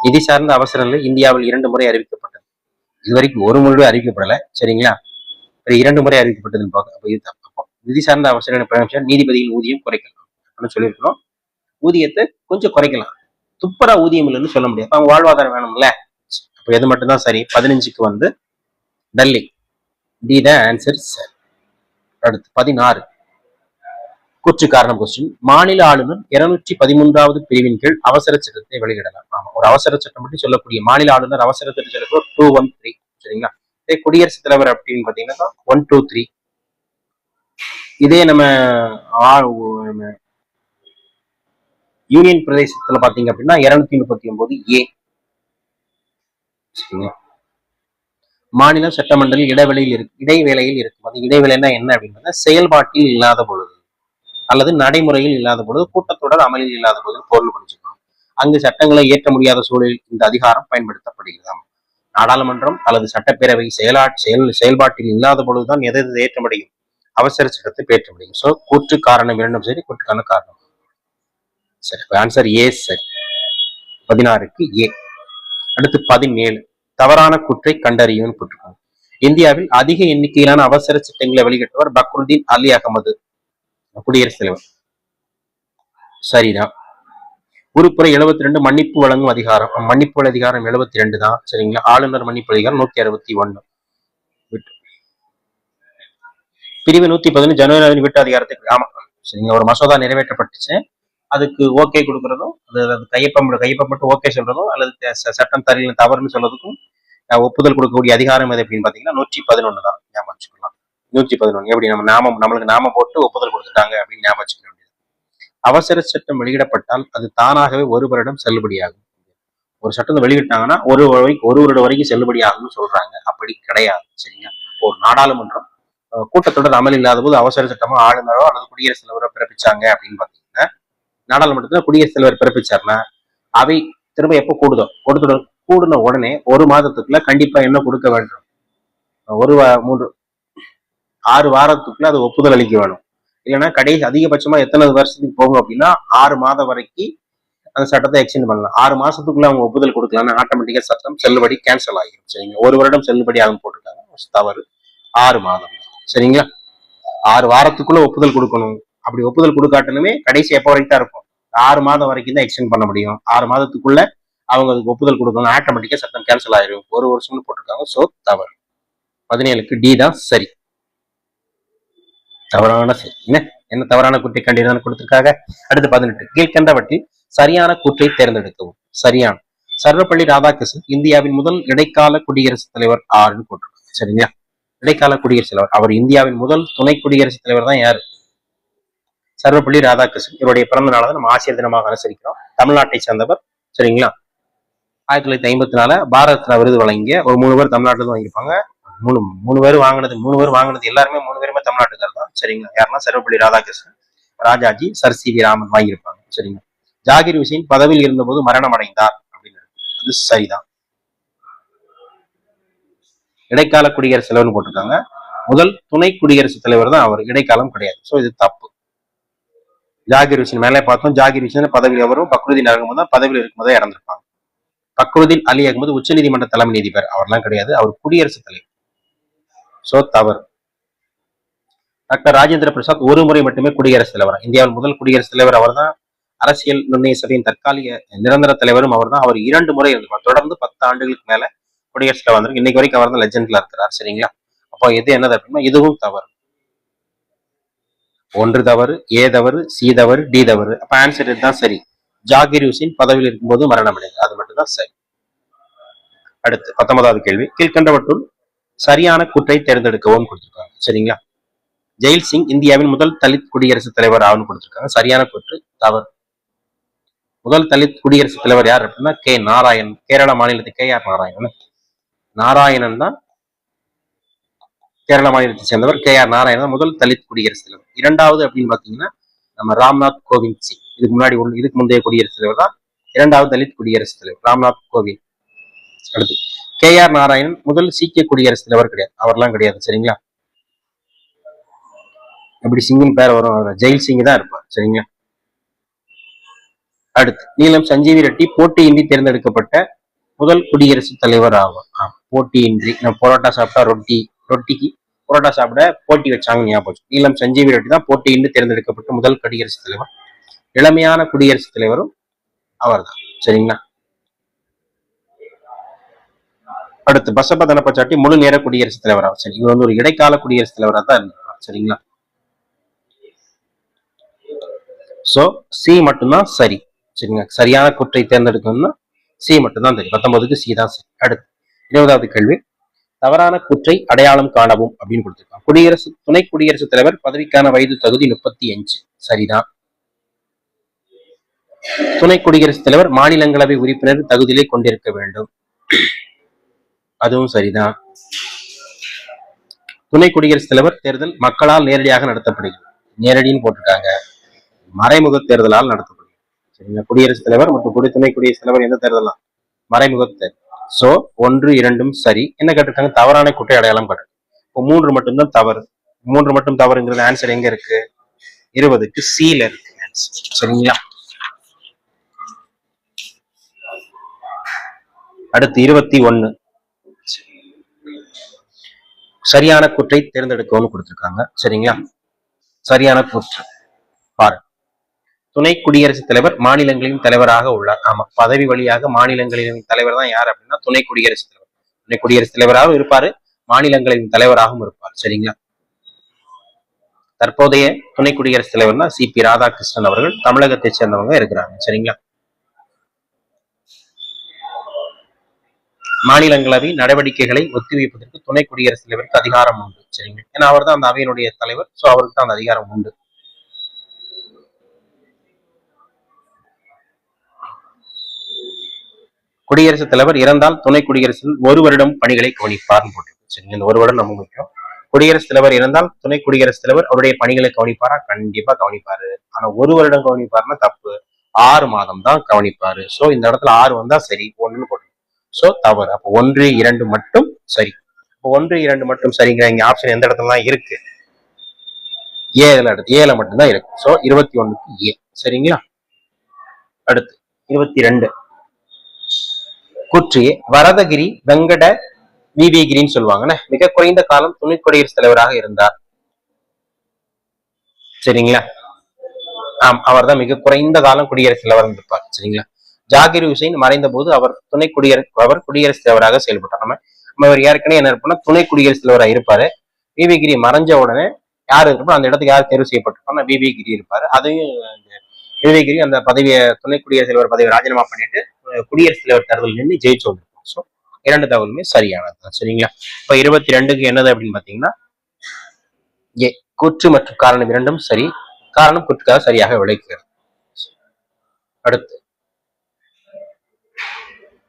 நிதி சார்ந்த அவசர நிலை இந்தியாவில் 2 முறை அறிவிக்கப்பட்டது. இது வரைக்கும் ஒரு முறை அறிவிக்கப்படல. சரிங்களா, 2 முறை அறிவிக்கப்பட்டதுன்னு பார்க்க. அப்ப இது தப்பு. நிதி சார்ந்த அவசர நிலை பிரகடனம் நீதிபதிகள் ஊதியம் குறைக்கலாம் அப்படின்னு சொல்லியிருக்கிறோம். ஊதியத்தை கொஞ்சம் குறைக்கலாம். துப்பரா ஊதியம் இல்லைன்னு சொல்ல முடியாது. அவங்க வாழ்வாதாரம் வேணும்ல. அப்ப எது மட்டும்தான் சரி. 15க்கு வந்து Delhi, D the answer sir. அடுத்து 16 கூற்று காரணம் கொஸ்டின். மாநில ஆளுநர் 213வது பிரிவின் கீழ் அவசர சட்டத்தை வெளியிடலாம். ஆமா, ஒரு அவசர சட்டம் மட்டும் சொல்லக்கூடிய மாநில ஆளுநர் அவசர சட்டம் சொல்லக்கூடிய 213. சரிங்களா, இதே குடியரசுத் தலைவர் அப்படின்னு பாத்தீங்கன்னா 123. இதே நம்ம யூனியன் பிரதேசத்துல பாத்தீங்க அப்படின்னா 239 ஏ. மாநிலம் சட்டமன்றத்தில் இடைவேளையில் இருக்கும். அது இடைவேளைனா என்ன அப்படின்னா செயல்பாட்டில் இல்லாத பொழுது அல்லது நடைமுறையில் இல்லாத பொழுது, கூட்டத்தொடர் அமலில் இல்லாத பொழுது பொருள் புரிஞ்சுக்கணும். அங்கு சட்டங்களை ஏற்ற முடியாத சூழலில் இந்த அதிகாரம் பயன்படுத்தப்படுகிறது. நாடாளுமன்றம் அல்லது சட்டப்பேரவை செயல்பாட்டில் இல்லாத பொழுதுதான் எதை ஏற்ற முடியும், அவசர சட்டத்தை பேற்ற முடியும். சோ கூற்று காரணம் இரண்டும் சரி, கூற்றுக்கான காரணம் சரி. ஆன்சர் ஏ சரி. 16க்கு ஏ. அடுத்து 17 தவறான கூற்றை கண்டறியும் போட்டிருக்காங்க. இந்தியாவில் அதிக எண்ணிக்கையிலான அவசர சட்டங்களை வெளியிட்டவர் பக்ருதீன் அலி அகமது, குடியரசுத் தலைவர். சரிதான். உறுப்புரை 72 மன்னிப்பு வழங்கும் அதிகாரம். மன்னிப்பு அதிகாரம் 72 தான். சரிங்களா, ஆளுநர் மன்னிப்பு அதிகாரம் 161. பிரிவு 111 ஜனநாயக வீட்டு அதிகாரத்துக்கு. ஆமா சரிங்க, ஒரு மசோதா நிறைவேற்றப்பட்டுச்சு. அதுக்கு ஓகே கொடுக்கறதும், அது கையொப்பமிட்டு ஓகே சொல்றதும், அல்லது சட்டம் தவறுன்னு சொல்றதுக்கும் ஒப்புதல் கொடுக்கக்கூடிய அதிகாரம் எது அப்படின்னு பாத்தீங்கன்னா 111 தான். ஞாபகம் வச்சுக்கலாம். 111 எப்படி நம்மளுக்கு நாம போட்டு ஒப்புதல் கொடுத்துட்டாங்க அப்படின்னு ஞாபகம் வச்சுக்க வேண்டியது. அவசர சட்டம் வெளியிடப்பட்டால் அது தானாகவே ஒரு வருடம் செல்லுபடியாகும். ஒரு சட்டத்தை வெளியிட்டாங்கன்னா ஒரு வருட வரைக்கும் செல்லுபடியாகும்னு சொல்றாங்க. அப்படி கிடையாது. சரிங்களா, ஒரு நாடாளுமன்றம் கூட்டத்தொடர் அமல் இல்லாத போது அவசர சட்டமோ ஆளுநரோ அல்லது குடியரசுத் தலைவரோ பிறப்பிச்சாங்க அப்படின்னு பாத்தீங்கன்னா, நாடாளுமன்றத்துல குடியரசுத் தலைவர் பிறப்பிச்சாருன்னா அவை திரும்ப எப்போ கூடின உடனே ஒரு மாதத்துக்குள்ள கண்டிப்பா என்ன கொடுக்க வேண்டும், 6 வாரத்துக்குள்ள அது ஒப்புதல் அளிக்க வேணும். இல்லைன்னா கடைசி அதிகபட்சமா எத்தனை வருஷத்துக்கு போகும் அப்படின்னா 6 மாதம் வரைக்கும் அந்த சட்டத்தை எக்ஸ்டெண்ட் பண்ணலாம். 6 மாசத்துக்குள்ள அவங்க ஒப்புதல் கொடுக்கலாம்னா ஆட்டோமேட்டிக்கா சட்டம் செல்லுபடி கேன்சல் ஆகிடும். சரிங்களா, ஒரு வருடம் செல்லுபடி ஆகும் போட்டிருக்காங்க. தவறு. 6 மாதம். சரிங்களா, 6 வாரத்துக்குள்ள ஒப்புதல் கொடுக்கணும். அப்படி ஒப்புதல் கொடுக்காட்டனுமே கடைசி எப்போ வரைக்கும் தான் இருக்கும், 6 மாதம் வரைக்கும் தான் எக்ஸ்டெண்ட் பண்ண முடியும். 6 மாதத்துக்குள்ள அவங்க அதுக்கு ஒப்புதல் கொடுக்கணும். ஆட்டோமேட்டிக்கா சட்டம் கேன்சல் ஆயிரும். ஒரு வருஷம்னு போட்டிருக்காங்க. சோ தவறு. 17க்கு டி தான் சரி. தவறான சரி. என்ன தவறான கூற்றை கண்டறிதான் கொடுத்திருக்காங்க. அடுத்து 18 கீழ்கண்டவற்றில் சரியான கூற்றை தேர்ந்தெடுக்கவும். சரியான. சர்வப்பள்ளி ராதாகிருஷ்ணன் இந்தியாவின் முதல் இடைக்கால குடியரசுத் தலைவர் ஆறுன்னு போட்டிருக்காங்க. சரிங்களா, இடைக்கால குடியரசுத் தலைவர். அவர் இந்தியாவின் முதல் துணை குடியரசுத் தலைவர் தான் யாரு, சர்வப்பள்ளி ராதாகிருஷ்ணன். இவருடைய பிறந்த நாளை நம்ம ஆசிரியர் தினமாக அனுசரிக்கிறோம். தமிழ்நாட்டை சேர்ந்தவர். சரிங்களா, 1954 பாரத ரத்னா விருது வழங்கிய ஒரு 3 பேர் தமிழ்நாட்டில் வாங்கியிருப்பாங்க. மூணு பேர் வாங்கினது எல்லாருமே 3 பேருமே தமிழ்நாட்டுக்காரர் தான். சரிங்களா, யாருன்னா Sarvepalli Radhakrishnan, Rajaji, sir C V Raman வாங்கியிருப்பாங்க. சரிங்களா, ஜாகிர் ஹுசேன் பதவியில் இருந்தபோது மரணம் அடைந்தார் அப்படின்னு அது சரிதான். இடைக்கால குடியரசுத் தலைவர்னு போட்டிருக்காங்க. முதல் துணை குடியரசுத் தலைவர் தான் அவர், இடைக்காலம் கிடையாது. சோ இது தப்பு. ஜாகிர் ஹுசேன் மேலே பார்த்தோம். ஜாகிர் ஹுசேன் பதவியில் அவரும் பக்ருதீன் அகமது தான் பதவியில் இருக்கும்போதே இறந்திருப்பாங்க. பக்ருதீன் அலி அகமது உச்ச நீதிமன்ற தலைமை நீதிபதி, அவர்லாம் கிடையாது. அவர் குடியரசுத் தலைவர். சோ தவறு. டாக்டர் ராஜேந்திர பிரசாத் ஒரு முறை மட்டுமே குடியரசுத் தலைவர். இந்தியாவில் முதல் குடியரசுத் தலைவர் அவர் தான். அரசியல் நிர்ணய சபையின் தற்காலிக நிரந்தர தலைவரும் அவர் தான். அவர் 2 முறை இருந்திருப்பார். தொடர்ந்து 10 ஆண்டுகளுக்கு மேல குடியரசுத் தலைவர். இன்னைக்கு வரைக்கும் அவர் தான் லெஜெண்ட்ல இருக்கிறார். சரிங்களா, அப்போ எது என்னது அப்படின்னா இதுவும் தவறு. 1 தவறு, ஏ தவறு, சி தவறு, டி தவறு. அப்ப ஆன்சர் இதுதான் சரி. ஜாகிர் ஹுசேன் பதவியில் இருக்கும்போது மரணம் அடைந்தார். அது மட்டும் தான் சரி. அடுத்து 19வது கேள்வி. கீழ்கண்டவற்றுள் சரியான கூற்றை தேர்ந்தெடுக்கவும் கொடுத்திருக்காங்க. சரிங்களா? ஜெயில் சிங் இந்தியாவின் முதல் தலித் குடியரசுத் தலைவர் ஆகும்னு கொடுத்திருக்காங்க. சரியான கூற்று தவறு. முதல் தலித் குடியரசுத் தலைவர் யார் அப்படின்னா கே நாராயணன். கேரள மாநிலத்து KR நாராயணன். நாராயணன் தான் கேரள மாநிலத்தை சேர்ந்தவர். KR நாராயணன் முதல் தலித் குடியரசுத் தலைவர். இரண்டாவது அப்படின்னு பாத்தீங்கன்னா நம்ம ராம்நாத் கோவிந்த் சிங். இதுக்கு முந்தைய குடியரசுத் தலைவர் தான் இரண்டாவது தலித் குடியரசுத் தலைவர் ராம்நாத் கோவிந்த். அடுத்து KR நாராயணன் முதல் சீக்கிய குடியரசுத் தலைவர் கிடையாது. அவர்லாம் கிடையாது. சரிங்களா? எப்படி சிங்கின் பேர் வரும்? ஜெயில் சிங் தான் இருப்பார். சரிங்களா? அடுத்து நீலம் சஞ்சீவி ரெட்டி போட்டியின்றி தேர்ந்தெடுக்கப்பட்ட முதல் குடியரசுத் தலைவர் ஆகும். போட்டியின்றி நம்ம பரோட்டா சாப்பிட்டா ரொட்டிக்கு பரோட்டா சாப்பிட போட்டி வச்சாங்க ஞாபகம். நீலம் சஞ்சீவி ரெட்டி தான் போட்டியின்றி தேர்ந்தெடுக்கப்பட்ட முதல் குடியரசுத் தலைவர். இளமையான குடியரசுத் தலைவரும் அவர் தான். சரிங்களா? அடுத்து பசப்ப தனப்பச்சாட்டி முழு நேர குடியரசுத் தலைவர் ஆகும். சரி, இவர் ஒரு இடைக்கால குடியரசுத் தலைவராக தான் இருந்திருக்கார். சரிங்களா? சோ சி மட்டும்தான் சரி. சரிங்களா? சரியான கூற்றை தேர்ந்தெடுக்கணும்னா சி மட்டும்தான் தெரியும். 19க்கு சி தான் சரி. அடுத்து 20வது கேள்வி, தவறான கூற்றை அடையாளம் காணவும் அப்படின்னு கொடுத்திருக்காங்க. துணை குடியரசுத் தலைவர் பதவிக்கான வயது தகுதி 35. சரிதான். துணை குடியரசுத் தலைவர் மாநிலங்களவை உறுப்பினர் தகுதியிலே கொண்டிருக்க வேண்டும். அதுவும் சரிதான். துணை குடியரசுத் தலைவர் தேர்தல் மக்களால் நேரடியாக நடத்தப்படுகிறது. நேரடின்னு போட்டிருக்காங்க. மறைமுக தேர்தலால் நடத்தப்படுகிறது. சரிங்களா? குடியரசுத் தலைவர் மற்றும் துணை குடியரசுத் தலைவர் எந்த தேர்தலாம்? மறைமுக தேர்தல். சோ 1, 2 சரி. என்ன கேட்டிருக்காங்க? தவறான குற்றை அடையாளம் காட்டு. இப்போ 3 மட்டும்தான் தவறு. 3 மட்டும் தவறுங்கிறது ஆன்சர் எங்க இருக்கு? 20க்கு சில இருக்கு ஆன்சர். சரிங்களா? அடுத்து 21 சரியான கூற்றை தேர்ந்தெடுக்கவும் கொடுத்திருக்காங்க. சரிங்களா? சரியான கூற்று பாரு. துணை குடியரசுத் தலைவர் மாநிலங்களின் தலைவராக உள்ளார். ஆமா, பதவி வழியாக மாநிலங்களின் தலைவர் தான் யார் அப்படின்னா துணை குடியரசுத் தலைவர். துணை குடியரசுத் தலைவராகவும் இருப்பாரு, மாநிலங்களின் தலைவராகவும் இருப்பார். சரிங்களா? தற்போதைய துணை குடியரசுத் தலைவர்னா CP ராதாகிருஷ்ணன் அவர்கள் தமிழகத்தை சேர்ந்தவங்க இருக்கிறாங்க. சரிங்களா? மாநிலங்களவை நடவடிக்கைகளை ஒத்திவைப்பதற்கு துணை குடியரசுத் தலைவருக்கு அதிகாரம் உண்டு. சரிங்களா? ஏன்னா அவர் தான் அந்த அவையினுடைய தலைவர். சோ அவருக்கு தான் அந்த அதிகாரம் உண்டு. குடியரசுத் தலைவர் இறந்தால் துணை குடியரசில் 1 வருடம் பணிகளை கவனிப்பார்னு போட்டிருக்கு. சரிங்க, இந்த 1 வருடம் ரொம்ப முக்கியம். குடியரசுத் தலைவர் இறந்தால் துணை குடியரசுத் தலைவர் அவருடைய பணிகளை கவனிப்பாரா? கண்டிப்பா கவனிப்பாரு. ஆனா 1 வருடம் கவனிப்பாருன்னா தப்பு. 6 மாதம் தான் கவனிப்பாரு. சோ இந்த இடத்துல 6 வந்தா சரி, 1ன்னு போட்டு. சோ தவறு. அப்போ 1, 2 மட்டும் சரி. இப்போ 1, 2 மட்டும் சரிங்கிற இங்க ஆப்ஷன் எந்த இடத்துல தான் இருக்கு? ஏல மட்டும்தான் இருக்கு. சோ 21க்கு ஏ. சரிங்களா? அடுத்து 22 கூற்று வரதகிரி வெங்கட விவேகிரின்னு சொல்லுவாங்கன்னு மிக குறைந்த காலம் துணை குடியரசுத் தலைவராக இருந்தார். சரிங்களா? அவர் தான் மிக குறைந்த காலம் குடியரசுத் தலைவர் இருந்திருப்பார். சரிங்களா? ஜாகிர் ஹுசைன் மறைந்த போது அவர் குடியரசுத் தலைவராக செயல்பட்டார். நம்ம இவர் ஏற்கனவே என்ன இருப்போம்னா துணை குடியரசுத் தலைவராக இருப்பாரு. விவேகிரி மறைஞ்ச உடனே யாரு இருப்போம் அந்த இடத்துக்கு யார் தேர்வு செய்யப்பட்டிருப்பாங்க? விவேகிரி இருப்பாரு. அதையும் விவேகிரி அந்த பதவியை துணை குடியரசுத் தலைவர் பதவியை ராஜினாமா பண்ணிட்டு குடியரசுத் தலைவர் தேர்தல் நின்று ஜெயிச்சு வந்திருக்கும். ஸோ 2 தகவலுமே சரியானது. சரிங்களா? இப்ப 22க்கு என்னது அப்படின்னு பாத்தீங்கன்னா ஏ, கூற்று மற்றும் காரணம் இரண்டும் சரி. காரணம் கூற்றுக்காக சரியாக விளக்குகிறது. அடுத்து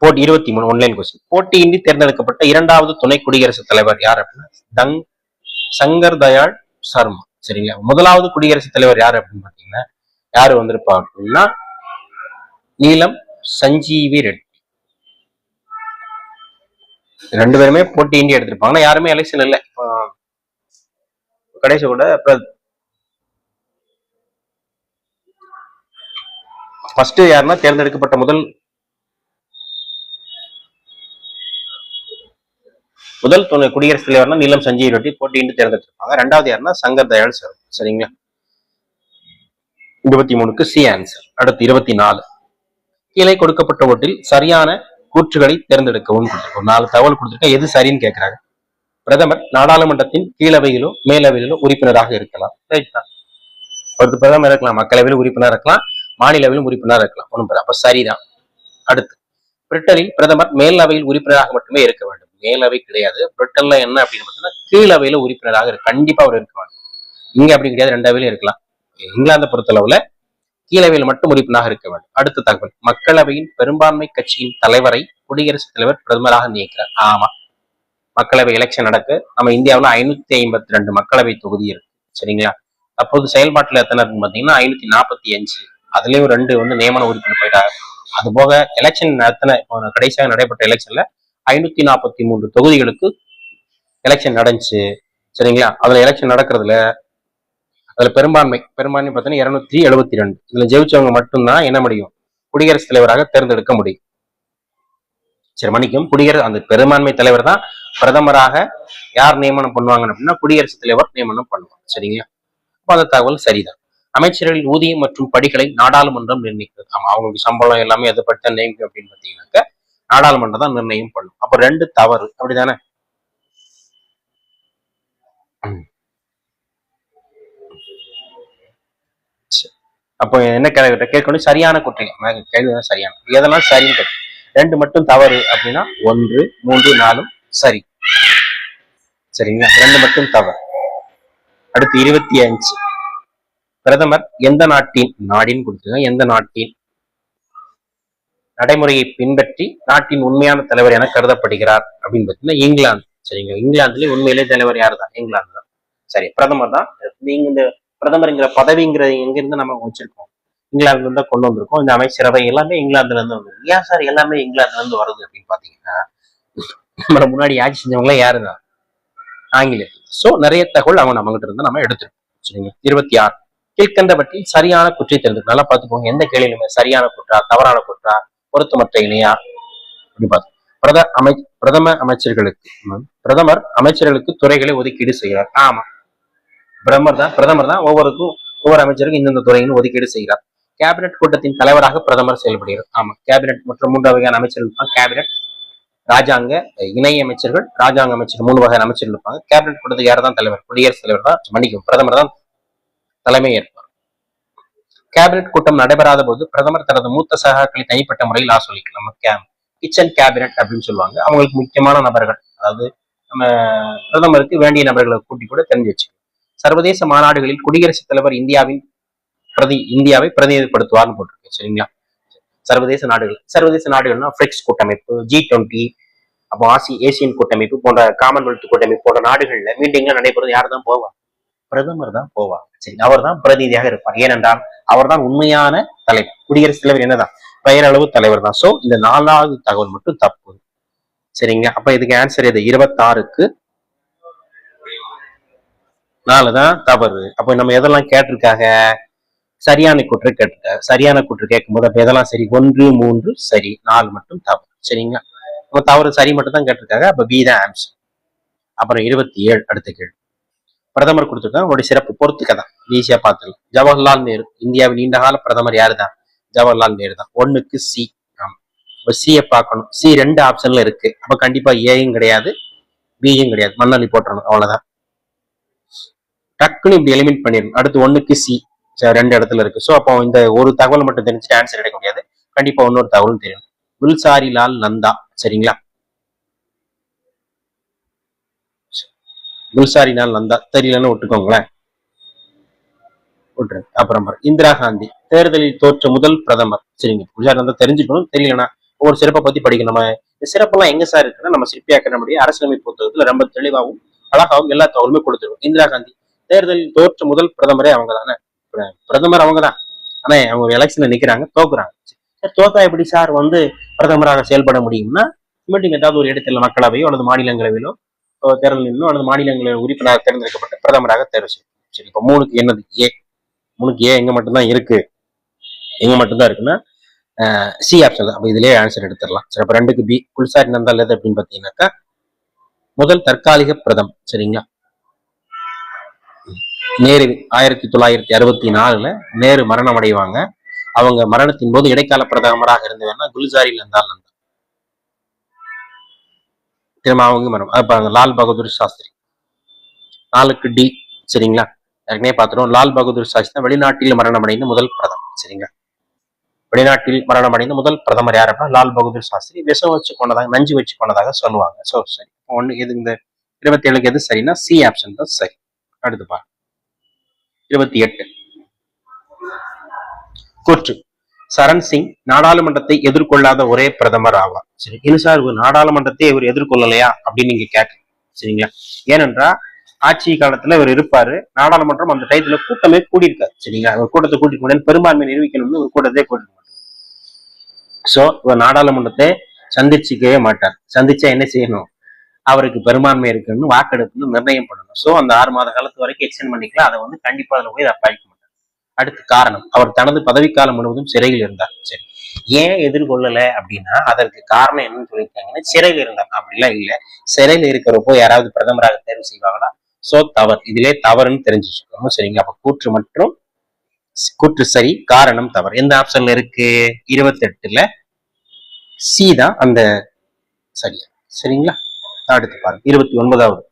23 ஒன்லைன் கொஸ்டின். போட்டியின்றி தேர்ந்தெடுக்கப்பட்ட 2வது துணை குடியரசுத் தலைவர் யார் அப்படின்னா சங்கர் தயாள் சர்மா. சரிங்களா? 1வது குடியரசுத் தலைவர் யாரு அப்படின்னு பாத்தீங்கன்னா யாரு வந்திருப்பா அப்படின்னா நீலம் சஞ்சீவி ரெட்டி. 2 பேருமே போட்டியின்றி எடுத்திருப்பாங்க. யாருமே எலெக்ஷன் இல்லை. கடைசி கூட ஃபர்ஸ்ட் யாருன்னா தேர்ந்தெடுக்கப்பட்ட முதல் துணை குடியரசுத் தலைவர்னா நீலம் சஞ்சீவி ரெட்டி போட்டியின்றி தேர்ந்தெடுத்திருப்பாங்க. 2வது யாருன்னா சங்கர் தயாள் சர்மா. சரிங்களா? 23க்கு சி ஆன்சர். அடுத்து 24 கீழே கொடுக்கப்பட்ட ஒன்றில் சரியான கூற்றுகளை தேர்ந்தெடுக்கவும். ஒரு 4 தகவல் கொடுத்திருக்க, எது சரின்னு கேட்கிறாங்க. பிரதமர் நாடாளுமன்றத்தின் கீழவையிலோ மேலவையிலோ உறுப்பினராக இருக்கலாம். ரைட் தான். ஒரு பிரதமர் இருக்கலாம், மக்களவையில் உறுப்பினர் இருக்கலாம், மாநிலவையிலும் உறுப்பினர் இருக்கலாம். அப்ப சரிதான். அடுத்து பிரிட்டனில் பிரதமர் மேல் அவையில் உறுப்பினராக மட்டுமே இருக்க வேண்டும். மேலவை கிடையாது. பிரிட்டன்ல என்ன அப்படின்னு பார்த்தீங்கன்னா கீழவையில உறுப்பினராக கண்டிப்பா அவர் இருக்க மாட்டார். இங்க அப்படி கிடையாது, 2 அவையிலும் இருக்கலாம். இங்கிலாந்தை பொறுத்தளவுல கீழவையில் மட்டும் உறுப்பினராக இருக்க வேண்டும். அடுத்த தகவல், மக்களவையின் பெரும்பான்மை கட்சியின் தலைவரை குடியரசுத் தலைவர் பிரதமராக நியமிக்கிறார். ஆமா, மக்களவை எலெக்ஷன் நடக்கு. நம்ம இந்தியாவில் 552 மக்களவை தொகுதி இருக்கு, சரிங்களா? அப்போது செயல்பாட்டில் எத்தனை இருக்குன்னு பாத்தீங்கன்னா 545. அதுலயும் 2 நியமன உறுப்பினர் போயிட்டாங்க. அது போக எலெக்ஷன் கடைசியாக நடைபெற்ற எலெக்ஷன்ல 543 தொகுதிகளுக்கு எலெக்ஷன் நடந்துச்சு, சரிங்களா? அதுல எலெக்ஷன் நடக்கிறதுல அதுல பெரும்பான்மை பார்த்தீங்கன்னா 272. இதுல ஜெயிச்சவங்க மட்டும்தான் என்ன முடியும், குடியரசுத் தலைவராக தேர்ந்தெடுக்க முடியும். சரி, மன்னிக்கும், அந்த பெரும்பான்மை தலைவர் தான் பிரதமராக யார் நியமனம் பண்ணுவாங்க அப்படின்னா குடியரசுத் தலைவர் நியமனம் பண்ணுவாங்க, சரிங்களா? அப்ப அந்த தகவல் சரிதான். அமைச்சர்களின் ஊதியம் மற்றும் படிகளை நாடாளுமன்றம் நிர்ணயிக்கிறது. ஆமா, அவங்களுக்கு சம்பளம் எல்லாமே எதை பற்றி நியமிக்கும் அப்படின்னு பாத்தீங்கன்னாக்க நாடாளுமன்றம் தான் நிர்ணயம் பண்ணும். அப்ப 2 தவறு, அப்படிதானே? அப்போ என்ன கேட்கணும், சரியான குற்றம் கேள்விதான் சரியான, எதெல்லாம் சரின்னு கேட்கும். 2 மட்டும் தவறு அப்படின்னா 1, 3, 4 சரி, சரிங்களா? 2 மட்டும் தவறு. அடுத்து 25, பிரதமர் எந்த நாட்டின் கொடுத்துருங்க, எந்த நாட்டின் நடைமுறையை பின்பற்றி நாட்டின் உண்மையான தலைவர் என கருதப்படுகிறார் அப்படின்னு பார்த்தீங்கன்னா இங்கிலாந்து, சரிங்களா? இங்கிலாந்துலேயே உண்மையிலே தலைவர் யாரு தான், இங்கிலாந்து தான். சரி, பிரதமர் தான். நீங்க இந்த பிரதமர்ங்கிற பதவிங்கிற எங்கிருந்து நம்ம வச்சிருக்கோம், இங்கிலாந்துல இருந்தா கொண்டு வந்திருக்கோம். இந்த அமைச்சரவை எல்லாமே இங்கிலாந்துல இருந்து வந்திருக்கு. ஏன் சார் எல்லாமே இங்கிலாந்துல இருந்து வருது அப்படின்னு பாத்தீங்கன்னா, நம்ம முன்னாடி ஆட்சி செஞ்சவங்களே யாருதான், ஆங்கிலேயர்கள். சோ நிறைய தகவல் அவங்க நம்ம கிட்ட இருந்து நம்ம எடுத்துருக்கோம், சரிங்களா? 26, கீழ்கண்டவற்றில் சரியான குற்றை தெரிந்து நல்லா பார்த்துக்கோங்க. எந்த கேள்வியிலுமே சரியான குற்றா, தவறான குற்றா, பொருத்தமற்ற இல்லையா அப்படி பார்த்து. பிரதமர் அமைச்சர்களுக்கு துறைகளை ஒதுக்கீடு செய்கிறார். ஆமா, பிரதமர் தான் ஒவ்வொரு அமைச்சருக்கும் இந்தந்த துறையின்னு ஒதுக்கீடு செய்கிறார். கேபினெட் கூட்டத்தின் தலைவராக பிரதமர் செயல்படுகிறார். ஆமா, கேபினெட் மற்றும் 3 வகையான அமைச்சர்கள் இருப்பாங்க. கேபினெட், ராஜாங்க, இணை அமைச்சர்கள், ராஜாங்க அமைச்சர், 3 வகையான அமைச்சர்கள் இருப்பாங்க. கேபினெட் கூட்டத்துக்கு யார் தான் தலைவர், குடியரசுத் தலைவர் தான், மன்னிக்கும், பிரதமர் தான் தலைமை ஏற்பார். கேபினெட் கூட்டம் நடைபெறாத போது பிரதமர் தனது மூத்த சகாக்களை தனிப்பட்ட முறையில் ஆசோலிக்கலாம். கிச்சன் கேபினெட் அப்படின்னு சொல்லுவாங்க. அவங்களுக்கு முக்கியமான நபர்கள், அதாவது நம்ம பிரதமருக்கு வேண்டிய நபர்களை கூட்டி கூட தெரிஞ்சு வச்சுக்கணும். சர்வதேச மாநாடுகளில் குடியரசுத் தலைவர் இந்தியாவை பிரதிநிதிப்படுத்துவார்னு போட்டிருக்கு, சரிங்களா? சர்வதேச நாடுகள்னா பிரிக்ஸ் கூட்டமைப்பு, G20, அப்போ ஏசியன் கூட்டமைப்பு போன்ற, காமன்வெல்த் கூட்டமைப்பு போன்ற நாடுகள்ல மீட்டிங்ல நடைபெறுவது யார் தான் போவாங்க, பிரதமர் தான் போவாங்க, சரி. அவர் தான் பிரதிநிதியாக இருப்பார். ஏனென்றால் அவர் தான் உண்மையான தலைவர். குடியரசுத் தலைவர் என்னதான் பெயரளவு தலைவர் தான். சோ இந்த 4வது தகவல் மட்டும் தப்பு, சரிங்களா? அப்ப இதுக்கு ஆன்சர் எது, 26க்கு 4 தான் தவறு. அப்ப நம்ம எதெல்லாம் கேட்டிருக்காங்க, சரியான கூற்று கேட்டிருக்காங்க. சரியான கூற்று கேட்கும் போது அப்ப எதெல்லாம் சரி, 1, 3 சரி, 4 மட்டும் தவறு, சரிங்களா? நம்ம தவறு சரி மட்டும் தான் கேட்டிருக்காங்க. அப்ப பி தான் ஆன்சர். அப்புறம் 27, அடுத்த கேள்வி. பிரதமர் கொடுத்துருக்காங்க, உங்களுடைய சிறப்பு பொறுத்துக்கதான், ஈஸியா பார்த்துக்கலாம். ஜவஹர்லால் நேரு, இந்தியாவின் நீண்டகால பிரதமர் யாரு தான், ஜவஹர்லால் நேரு தான். 1க்கு சி. ஆமா, சியை பார்க்கணும். சி 2 ஆப்ஷன்ல இருக்கு. அப்ப கண்டிப்பா ஏயும் கிடையாது, பியும் கிடையாது, மண்ணள்ளி போட்டுறணும், அவ்வளவுதான். டக்குன்னு இப்படி எலிமினேட் பண்ணிடணும். அடுத்து 1க்கு சி 2 இடத்துல இருக்கு. சோ அப்போ இந்த ஒரு தகவல் மட்டும் தெரிஞ்சுட்டு ஆன்சர் எடுக்க முடியாது. கண்டிப்பா இன்னொரு தகவலும் தெரியும். குல்சாரி லால் நந்தா, சரிங்களா? குல்சாரி லால் நந்தா தெரியலன்னு விட்டுக்கோங்களேன், விட்டுரு. அப்புறம் இந்திரா காந்தி, தேர்தலில் தோற்ற முதல் பிரதமர், சரிங்க. குல்சாரி நந்தா தெரிஞ்சுக்கணும், தெரியலன்னா ஒவ்வொரு சிறப்பை பத்தி படிக்கணும். நம்ம இந்த சிறப்பெல்லாம் எங்க சார் இருக்குன்னா நம்ம சிற்பியாக்கிற அரசியலமைப்பு புத்தகத்துல ரொம்ப தெளிவாகவும் அழகாகவும் எல்லா தகவலுமே கொடுத்துருக்கோம். இந்திரா காந்தி தேர்தலில் தோற்ற முதல் பிரதமரே அவங்க தானே, பிரதமர் அவங்க தான். ஆனா அவங்க ஒரு எலெக்ஷன்ல நிக்கிறாங்க, தோக்குறாங்க. தோத்தா எப்படி சார் பிரதமராக செயல்பட முடியும்னா, மீண்டும் ஏதாவது ஒரு இடத்துல மக்களவையோ அல்லது மாநிலங்களவையிலோ தேர்தல் நின்னோ அல்லது மாநிலங்களில் உறுப்பினராக தேர்ந்தெடுக்கப்பட்ட பிரதமராக தேர்வு செய்யும். சரி, இப்ப 3க்கு என்னது, ஏ. 3க்கு ஏ எங்க மட்டும்தான் இருக்கு, இருக்குன்னா சி ஆப்ஷன் தான். அப்ப இதுலயே ஆன்சர் எடுத்துடலாம். சரி, அப்ப 2க்கு பி. குல்சாரி நந்தா எது அப்படின்னு பாத்தீங்கன்னாக்கா முதல் தற்காலிக பிரதமர், சரிங்களா? நேரு 1964 நேரு மரணம் அடைவாங்க. அவங்க மரணத்தின் போது இடைக்கால பிரதமராக இருந்தவர்னா குல்சாரி லால் நந்தா. திரும்ப அவங்க மரணம், லால் பகதூர் சாஸ்திரி. 4க்கு டி, சரிங்களா? ஏற்கனவே பார்த்துட்டோம். லால் பகதூர் சாஸ்திரி தான் வெளிநாட்டில் மரணம் அடைந்த முதல் பிரதமர், சரிங்களா? வெளிநாட்டில் மரணம் அடைந்த முதல் பிரதமர் யார் அப்படின்னா லால் பகதூர் சாஸ்திரி. விஷம் வச்சு கொண்டதாக, நஞ்சு வச்சு கொண்டதாக சொல்லுவாங்க. சோ சரி, ஒண்ணு எது இந்த 27க்கு எது சரின்னா சி ஆப்ஷன் தான் சரி. அடுத்து பாருங்க 28. கூற்று: சரண் சிங் நாடாளுமன்றத்தை எதிர்கொள்ளாத ஒரே பிரதமர் ஆவார். சரி, என்ன சார் நாடாளுமன்றத்தை இவர் எதிர்கொள்ளலையா அப்படின்னு நீங்க கேட்கலாம். சரிங்களா? ஏனென்றா ஆட்சி காலத்துல இவர் இருப்பாரு, நாடாளுமன்றம் அந்த டயத்துல கூட்டமே கூடியிருக்காரு. சரிங்களா? ஒரு கூட்டத்தை கூட்டிட்டு முடியாது, பெரும்பான்மை நிரூபிக்கணும்னு ஒரு கூட்டத்தை கூட்டிட்டு மாட்டார். சோ இவர் நாடாளுமன்றத்தை சந்திச்சுக்கவே மாட்டார். சந்திச்சா என்ன செய்யணும்? அவருக்கு பெரும்பான்மை இருக்குன்னு வாக்கெடுப்புன்னு நிர்ணயம் பண்ணணும். சோ அந்த 6 மாத காலத்து வரைக்கும் எக்ஸ்டெண்ட் பண்ணிக்கலாம். அதை வந்து கண்டிப்பா அதுல போய் அப்பாய்க்க மாட்டார். அடுத்து காரணம்: அவர் தனது பதவிக்காலம் முழுவதும் சிறையில் இருந்தார். சரி, ஏன் எதிர்கொள்ளல அப்படின்னா அதற்கு காரணம் என்னன்னு சொல்லியிருக்காங்கன்னா சிறையில் இருந்தார். அப்படிலாம் இல்ல, சிறையில் இருக்கிறப்போ யாராவது பிரதமராக தேர்வு செய்வாங்களா? சோ தவறு, இதுவே தவறுன்னு தெரிஞ்சு வச்சுக்கோங்க. சரிங்களா? அப்ப கூற்று மற்றும் கூற்று சரி, காரணம் தவறு. எந்த ஆப்ஷன்ல இருக்கு? 28ல சி தான் அந்த சரியா. சரிங்களா? அடுத்து பாருங்க 29வது.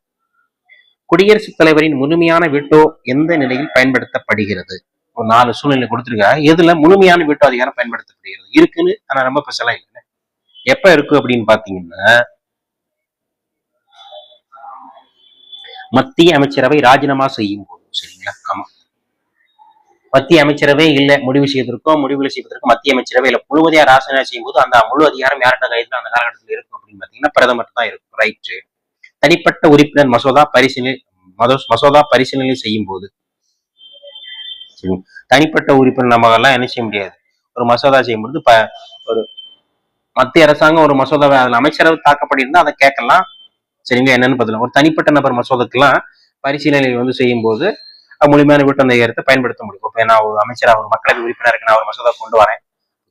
குடியரசுத் தலைவரின் முழுமையான வீட்டோ எந்த நிலையில் பயன்படுத்தப்படுகிறது? ஒரு 4 சூழ்நிலை கொடுத்திருக்காங்க. எதுல முழுமையான வீட்டோ அதிகாரம் பயன்படுத்தப்படுகிறது இருக்குன்னு ஆனா ரொம்ப பெருசெல்லாம் இல்லை. எப்ப இருக்கு அப்படின்னு பாத்தீங்கன்னா மத்திய அமைச்சரவை ராஜினாமா செய்யும் போது. சரிங்களா? ஆமா, மத்திய அமைச்சரவை இல்ல முடிவு செய்வதற்கும் மத்திய அமைச்சரவை இல்ல முழுவதையா ராஜினாமா செய்யும் போது அந்த முழு அதிகாரம் யார்கிட்ட கைதுல அந்த காலகட்டத்தில் இருக்கும் அப்படின்னு பாத்தீங்கன்னா பிரதமர் தான் இருக்கும். ரைட்டு. தனிப்பட்ட உறுப்பினர் மசோதா பரிசீலனை செய்யும் போது, தனிப்பட்ட உறுப்பினர் நம்ம எல்லாம் என்ன செய்ய முடியாது. ஒரு மசோதா செய்யும்போது ஒரு மத்திய அரசாங்கம் ஒரு மசோதாவை அதுல அமைச்சரவை தாக்கப்பட்டிருந்தா அதை கேட்கலாம். சரிங்களா? என்னன்னு பார்த்தலாம். ஒரு தனிப்பட்ட நபர் மசோதாக்கெல்லாம் பரிசீலனை வந்து செய்யும் போது முழுமையான வீட்டு அதிகாரத்தை பயன்படுத்த முடியும். இப்ப நான் ஒரு அமைச்சரா ஒரு மக்களவை உறுப்பினருக்கு நான் ஒரு மசோதா கொண்டு வரேன்,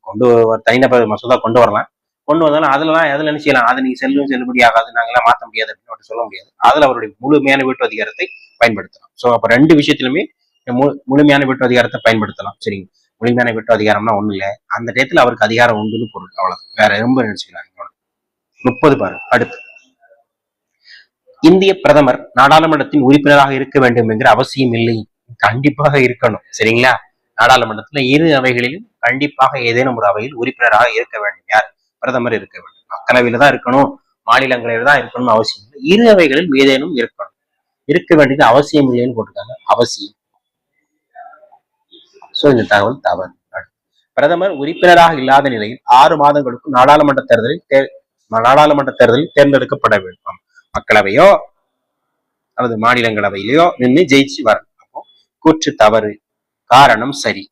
ஒரு தனிநபர் மசோதா கொண்டு வரலாம். கொண்டு வந்தாலும் அதுல என்ன செய்யலாம்? அது நீங்க செல்லுபடி ஆகாது, நாங்களாம் மாற்ற முடியாது அப்படின்னு சொல்ல முடியாது. அதுல அவருடைய முழுமையான வீட்டு அதிகாரத்தை பயன்படுத்தலாம். சோ அப்ப 2 விஷயத்திலுமே முழுமையான வீட்டு அதிகாரத்தை பயன்படுத்தலாம். சரிங்க, முழுமையான வீட்டு அதிகாரம்னா ஒண்ணு இல்ல, அந்த டயத்துல அவருக்கு அதிகாரம் உண்டுன்னு பொருள், அவ்வளவு. வேற ரொம்ப நினைச்சுக்கலாம். 30 பாருங்க. அடுத்து, இந்திய பிரதமர் நாடாளுமன்றத்தின் உறுப்பினராக இருக்க வேண்டும் என்கிற அவசியம் இல்லை. கண்டிப்பாக இருக்கணும். சரிங்களா? நாடாளுமன்றத்துல இரு அவைகளிலும் கண்டிப்பாக ஏதேனும் ஒரு அவையில் உறுப்பினராக இருக்க வேண்டும். யார்? பிரதமர் இருக்க வேண்டும். மக்களவையில தான் இருக்கணும், மாநிலங்களில தான் இருக்கணும்னு அவசியம் இல்லை. இரு அவைகளில் ஏதேனும் இருக்கணும். இருக்க வேண்டியது அவசியம் இல்லைன்னு போட்டிருக்காங்க. அவசியம். சோ இந்த தகவல் தவறு. பிரதமர் உறுப்பினராக இல்லாத நிலையில் 6 மாதங்களுக்கு நாடாளுமன்ற தேர்தலில் தேர்ந்தெடுக்கப்பட வேண்டும். மக்களவையோ அல்லது மாநிலங்களவையிலயோ நின்று ஜெயிச்சு வரணும். அப்போ கூற்று தவறு, காரணம் சரி.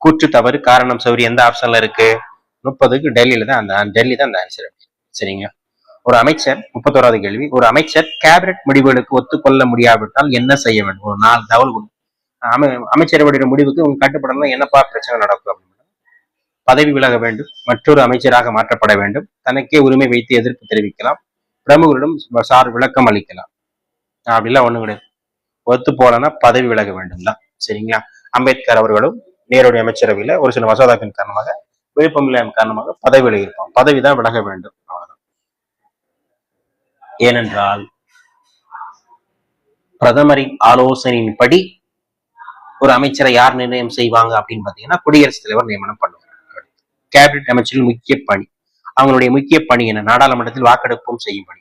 கூற்று தவறு, காரணம் சரி எந்த ஆப்ஷன்ல இருக்கு? 30க்கு டெல்லியில தான் டெல்லி தான் அந்த ஆன்சர். சரிங்க. ஒரு அமைச்சர் 31வது கேள்வி. ஒரு அமைச்சர் கேபினட் முடிவுகளுக்கு ஒத்துக்கொள்ள முடியாவிட்டால் என்ன செய்ய வேண்டும்? ஒரு 4 தகவல் கொடுக்கும். அமைச்சரவையுடைய முடிவுக்கு உங்க கட்டுப்படலாம், என்னப்பா பிரச்சனை நடக்கும் அப்படின்னு. பதவி விலக வேண்டும், மற்றொரு அமைச்சராக மாற்றப்பட வேண்டும், தனக்கே உரிமை வைத்து எதிர்ப்பு தெரிவிக்கலாம், பிரமுகரிடம் சார் விளக்கம் அளிக்கலாம். அப்படிலாம் ஒண்ணு கிடையாது. ஒத்து போலன்னா பதவி விலக வேண்டும் தான். சரிங்களா? அம்பேத்கர் அவர்களும் நேருடைய அமைச்சரவையில ஒரு சில மசோதாக்களின் காரணமாக, விருப்பமில்லாத காரணமாக பதவி விலகியிருப்பான். பதவிதான் விலக வேண்டும். அவ்வளவுதான். ஏனென்றால் பிரதமரின் ஆலோசனையின்படி ஒரு அமைச்சரை யார் நிர்ணயம் செய்வாங்க அப்படின்னு பாத்தீங்கன்னா குடியரசுத் தலைவர் நியமனம் பண்ணுவாங்க. கேபினட் அமைச்சரின் முக்கிய பணி, அவங்களுடைய முக்கிய பணி என்ன? நாடாளுமன்றத்தில் வாக்கெடுப்பும் செய்யும் பணி.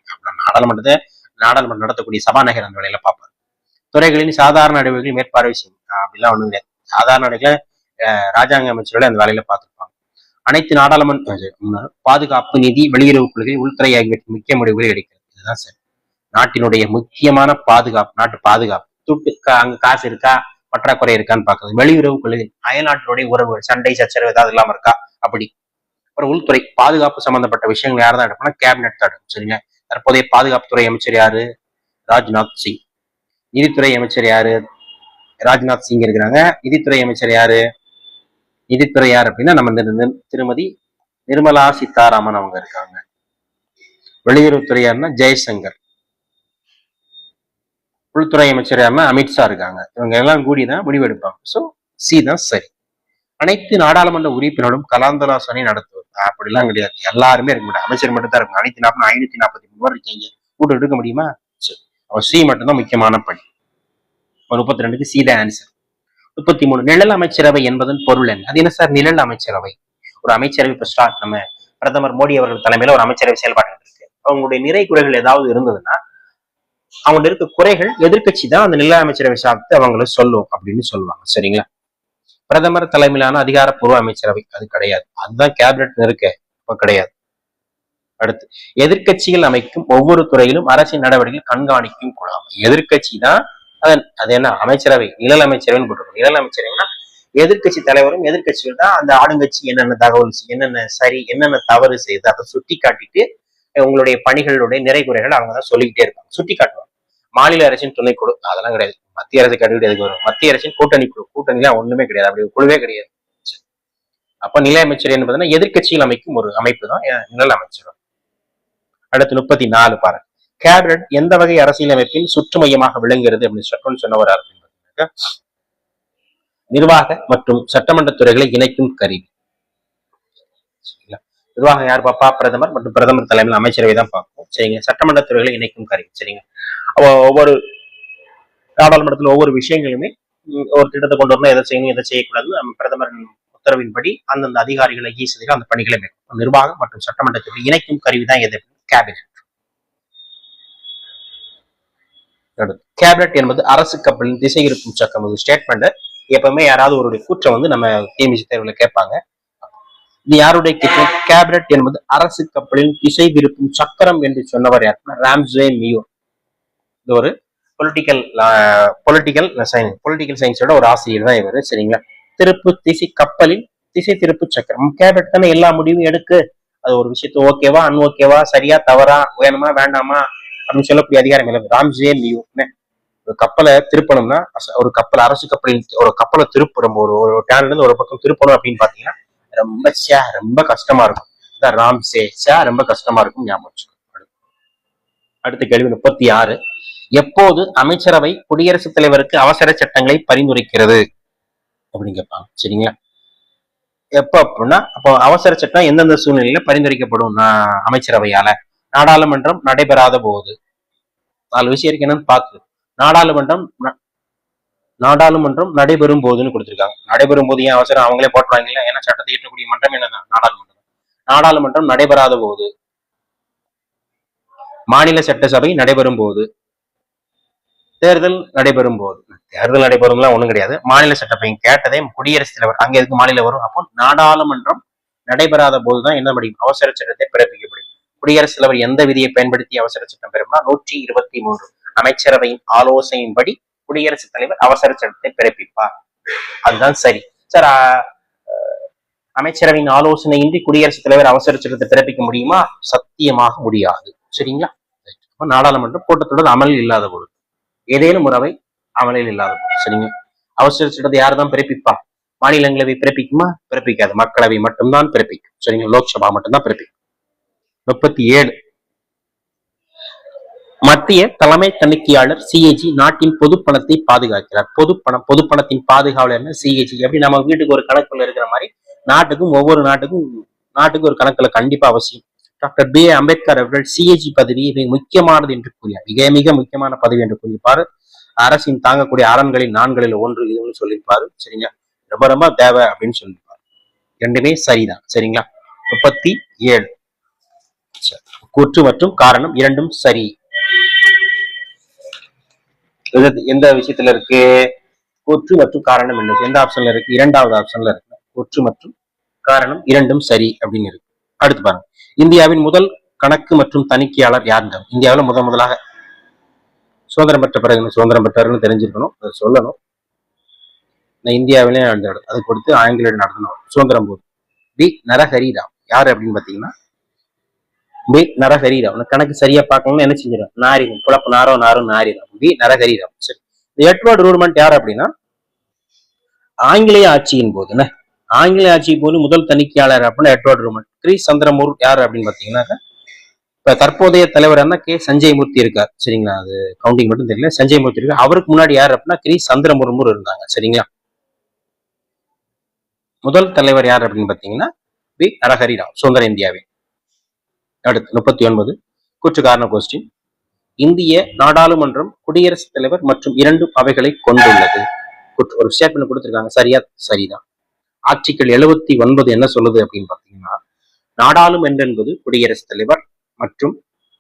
நாடாளுமன்றம் நடத்தக்கூடிய சபாநாயகர் அந்த வேலையில பார்ப்பார். துறைகளின் சாதாரண நடைமுறைகள் மேற்பார்வை செய்யும். அப்படிலாம் ஒண்ணும் கிடையாது. சாதாரண நடைகளை ராஜாங்க அமைச்சர்களை அந்த வேலையில பார்த்திருப்பாங்க. அனைத்து நாடாளுமன்ற பாதுகாப்பு, நிதி, வெளியுறவு கொள்கை, உள்துறை ஆகியவற்றின் முக்கிய முடிவுகளை எடுக்கிறது. இதுதான் சரி. நாட்டினுடைய முக்கியமான பாதுகாப்பு, நாட்டு பாதுகாப்பு, துட்டு அங்க காசு இருக்கா, பற்றாக்குறை இருக்கான்னு பாக்குறது. வெளியுறவு கொள்கை, அயல்நாட்டினுடைய உறவுகள், சண்டை சச்சரவு ஏதாவது இல்லாம இருக்கா, அப்படி. அப்புறம் உள்துறை பாதுகாப்பு சம்பந்தப்பட்ட விஷயங்கள் யார் தான் எடுப்போம்னா கேபினட் தான் எடுக்கும். சரிங்களா? தற்போதைய பாதுகாப்புத்துறை அமைச்சர் யாரு? ராஜ்நாத் சிங். நிதித்துறை அமைச்சர் யாரு? ராஜ்நாத் சிங் இருக்கிறாங்க. நிதித்துறை அமைச்சர் யாரு? நிதித்துறை யார் அப்படின்னா நம்ம திருமதி நிர்மலா சீதாராமன் அவங்க இருக்காங்க. வெளியுறவுத்துறை யாருன்னா ஜெய்சங்கர். உள்துறை அமைச்சர் யாருன்னா அமித்ஷா இருக்காங்க. இவங்க எல்லாம் கூடிதான் முடிவெடுப்பாங்க. சோ சி தான் சரி. அனைத்து நாடாளுமன்ற உறுப்பினரும் கலந்தாலோசனை நடத்துவது. அப்படிலாம் கிடையாது. எல்லாருமே இருக்க முடியாது. அமைச்சர் மட்டும் தான் இருக்கும். 543 பேர் இருக்கீங்க, கூட்டம் எடுக்க முடியுமா? சரி, சி மட்டும்தான் முக்கியமான பணி. 32க்கு சி தான் ஆன்சர். 33 நிழல் அமைச்சரவை என்பதன் பொருள் என்ன? அது என்ன சார் நிழல் அமைச்சரவை? ஒரு அமைச்சரவை இப்ப நம்ம பிரதமர் மோடி அவர்கள் தலைமையில ஒரு அமைச்சரவை செயல்பாடு இருக்கு. அவங்களுடைய நிறை குறைகள் ஏதாவது இருந்ததுன்னா அவங்க இருக்க குறைகள் எதிர்கட்சி தான் அந்த நில அமைச்சரவை சார்ந்து அவங்கள சொல்லும் அப்படின்னு சொல்லுவாங்க. சரிங்களா? பிரதமர் தலைமையிலான அதிகாரப்பூர்வ அமைச்சரவை அது கிடையாது. அதுதான் கேபினெட் இருக்கு, இப்ப கிடையாது. அடுத்து எதிர்கட்சிகள் அமைக்கும் ஒவ்வொரு துறையிலும் அரசின் நடவடிக்கைகள் கண்காணிக்கும் கூடாது. எதிர்கட்சி தான் அது என்ன அமைச்சரவை, நிழல் அமைச்சரவைன்னு போட்டிருக்கோம். நிழல் அமைச்சரவைனா எதிர்கட்சி தலைவரும் எதிர்கட்சிகள் தான் அந்த ஆளுங்கட்சி என்னென்ன தகவல், என்னென்ன சரி, என்னென்ன தவறு செய்யுது அதை சுட்டி காட்டிட்டு உங்களுடைய பணிகளுடைய நிறை குறைகள் அவங்க தான் சொல்லிக்கிட்டே இருப்பாங்க, சுட்டி காட்டுவாங்க. மாநில அரசின் துணை குழு அதெல்லாம் கிடையாது. மத்திய அரசு கட்டுக்கிட்டு எதுக்கு வரும்? மத்திய அரசின் கூட்டணி குழு, கூட்டணிலாம் ஒண்ணுமே கிடையாது, அப்படி குழுவே கிடையாது. அப்ப நில அமைச்சர் என்பதுன்னா எதிர்கட்சிகள் அமைக்கும் ஒரு அமைப்பு தான் நிழல் அமைச்சர். அடுத்து 34 பாருங்க. கேபினட் எந்த வகை அரசியலமைப்பின் சுற்று மையமாக விளங்குகிறது அப்படின்னு சொன்னவர் அப்படின்னு நிர்வாக மற்றும் சட்டமன்ற துறைகளை இணைக்கும் கருவி. நிர்வாகம் யார் பாப்பா? பிரதமர் மற்றும் பிரதமர் தலைமையில் அமைச்சரவை தான் பார்ப்போம். சரிங்க. சட்டமன்ற துறைகளை இணைக்கும் கருவி. சரிங்க. ஒவ்வொரு நாடாளுமன்றத்தில் ஒவ்வொரு விஷயங்களுமே ஒரு திட்டத்தை கொண்டு வரணும், எதை செய்யணும் எதை செய்யக்கூடாது பிரதமர் உத்தரவின்படி அந்தந்த அதிகாரிகளை ஈசதிகள் அந்த பணிகளை மேற்கொள்ளும். நிர்வாகம் மற்றும் சட்டமன்றத்துறை இணைக்கும் கருவி தான் எது? கேபினட். கேபினட் என்பது அரசு கப்பலின் திசை இருக்கும் சக்கம். ஸ்டேட்மெண்ட் எப்பவுமே யாராவது ஒரு கூற்றம் நம்ம டிஎன்பிஎஸ்சி தேர்வுல கேட்பாங்க. இது யாருடைய கேபினட் என்பது அரசு கப்பலின் திசை திருப்பும் சக்கரம் என்று சொன்னவர் யாருன்னா ராம்சே மியோ. இது ஒரு பொலிட்டிக்கல் சயின்ஸோட ஒரு ஆசிரியர் தான் இவர். சரிங்களா? கப்பலின் திசை திருப்பு சக்கரம். கேபினட் தானே எல்லா முடிவும் எடுக்கு. அது ஒரு விஷயத்த ஓகேவா அன்ஓகேவா, சரியா தவறா, வேணுமா வேண்டாமா அப்படின்னு சொல்லக்கூடிய அதிகாரம் இல்லை. ராம்சே மியோ ஒரு கப்பலை திருப்பணும்னா, ஒரு கப்பல் அரசு கப்பலின் ஒரு கப்பலை திருப்புறம் ஒரு டேன்ல இருந்து ஒரு பக்கம் திருப்பணும் அப்படின்னு பாத்தீங்கன்னா ரொம்ப கஷ்டமா இருக்கும். ராம்சே ரொம்ப கஷ்டமா இருக்கும், ஞாபகம். அடுத்த கேள்வி 36. எப்போது அமைச்சரவை குடியரசுத் தலைவருக்கு அவசர சட்டங்களை பரிந்துரைக்கிறது அப்படின்னு கேட்பாங்க. சரிங்களா? எப்ப அப்படின்னா, அப்போ அவசர சட்டம் எந்தெந்த சூழ்நிலையில பரிந்துரைக்கப்படும் அமைச்சரவையால? நாடாளுமன்றம் நடைபெறாத போது. 4 விஷயம் இருக்கு, என்னன்னு பார்த்து. நாடாளுமன்றம் நடைபெறும் போதுன்னு கொடுத்திருக்காங்க. நடைபெறும் போது ஏன் அவசரம்? அவங்களே போட்டுருவாங்க. ஏன்னா சட்டத்தை இயற்றக்கூடிய மன்றம் என்னதான்? நாடாளுமன்றம். நாடாளுமன்றம் நடைபெறாத போது. மாநில சட்டசபை நடைபெறும் போது. தேர்தல் நடைபெறும் போது. தேர்தல் நடைபெறும்லாம் ஒண்ணும் கிடையாது. மாநில சட்டசபை கேட்டதே குடியரசுத் தலைவர், அங்க எதுக்கு மாநில வரும்? அப்போ நாடாளுமன்றம் நடைபெறாத போதுதான் என்ன முடியும்? அவசர சட்டத்தை பிறப்பிக்க முடியும். குடியரசுத் தலைவர் எந்த விதியை பயன்படுத்தி அவசர சட்டம் பெறும்னா 123 அமைச்சரவையின் ஆலோசனையின்படி குடியரசுத் தலைவர் அவசர சட்டத்தை பிறப்பிப்பார். அதுதான் சரி. சார், அமைச்சரவையின் ஆலோசனையின்றி குடியரசுத் தலைவர் அவசர சட்டத்தை பிறப்பிக்க முடியுமா? சத்தியமாக முடியாது. சரிங்களா? நாடாளுமன்ற கூட்டத்தொடர் அமலில் இல்லாத போது, ஏதேனும் முறை அமலில் இல்லாத போது. சரிங்க. அவசர சட்டத்தை யார் தான் பிறப்பிப்பா? மாநிலங்களவை பிறப்பிக்குமா? பிறப்பிக்காது. மக்களவை மட்டும்தான் பிறப்பிக்கும். சரிங்களா? லோக்சபா மட்டும்தான் பிறப்பிக்கும். 37. மத்திய தலைமை தணிக்கையாளர் சிஏஜி நாட்டின் பொது பணத்தை பாதுகாக்கிறார். பொதுப்பணத்தின் பாதுகாவலர் சிஏஜி. எப்படி நம்ம வீட்டுக்கு ஒரு கணக்குல இருக்கிற மாதிரி நாட்டுக்கும் ஒவ்வொரு நாட்டுக்கும் ஒரு கணக்குல கண்டிப்பா அவசியம். டாக்டர் பி அம்பேத்கர் அவர்கள் சிஏஜி பதவி மிக முக்கியமானது என்று கூறியார். மிக மிக முக்கியமான பதவி என்று கூறியிருப்பாரு. அரசின் தாங்கக்கூடிய அரண்களில் 4ல் 1 இதுன்னு சொல்லியிருப்பாரு. சரிங்களா? ரொம்ப ரொம்ப தேவை அப்படின்னு சொல்லியிருப்பாரு. ரெண்டுமே சரிதான். சரிங்களா? 37. கூற்று மற்றும் காரணம் இரண்டும் சரி. எந்த விஷயத்துல இருக்கு? கூற்று மற்றும் காரணம் என்ன? எந்த ஆப்ஷன்ல இருக்கு? 2வது ஆப்ஷன்ல இருக்கு. கூற்று மற்றும் காரணம் இரண்டும் சரி அப்படின்னு இருக்கு. அடுத்து பாருங்க. இந்தியாவின் முதல் கணக்கு மற்றும் தணிக்கையாளர் யாருங்க? இந்தியாவில முதலாக சுதந்திரம் பெற்ற பிறகு, சுதந்திரம் பெற்றாருன்னு தெரிஞ்சிருக்கணும், அதை சொல்லணும். இந்தியாவிலே அது கொடுத்து ஆங்கிலேயர் நடத்தணும் சுதந்திரம் போது. பி நரஹரிராவ். யாரு அப்படின்னு பாத்தீங்கன்னா பி நரஹரிராவ். கணக்கு சரியா பார்க்கணும்னு என்ன செஞ்சிடும்? நாரிரம். குழப்ப நாரிரம். பி நரஹரிராவ். சரி. எட்வர்ட் ரூட்மெண்ட் யார் அப்படின்னா ஆங்கிலேய ஆட்சியின் போது முதல் தணிக்கையாளர் அப்படின்னா எட்வர்ட் ரூட்மெண்ட். கிரீஸ் சந்திரமூர் யாரு அப்படின்னு பாத்தீங்கன்னா இப்ப தற்போதைய தலைவர் கே சஞ்சய் மூர்த்தி இருக்கார். சரிங்களா? அது கவுண்டிங் மட்டும் தெரியல. சஞ்சய் மூர்த்தி இருக்கு. அவருக்கு முன்னாடி யாரு அப்படின்னா கிரீஸ் சந்திரமுர்மு இருந்தாங்க. சரிங்களா? முதல் தலைவர் யார் அப்படின்னு பாத்தீங்கன்னா பி நரஹரிராவ், சுதந்திர இந்தியாவின். அடுத்து 39. கூற்று காரண கொஸ்டின். இந்திய நாடாளுமன்றம் குடியரசுத் தலைவர் மற்றும் 2 அவைகளை கொண்டுள்ளது. ஒரு ஸ்டேட்மெண்ட் கொடுத்திருக்காங்க. சரியா? சரிதான். ஆர்டிகிள் 79 என்ன சொல்லுது அப்படின்னு பாத்தீங்கன்னா, நாடாளுமன்றம் என்பது குடியரசுத் தலைவர் மற்றும்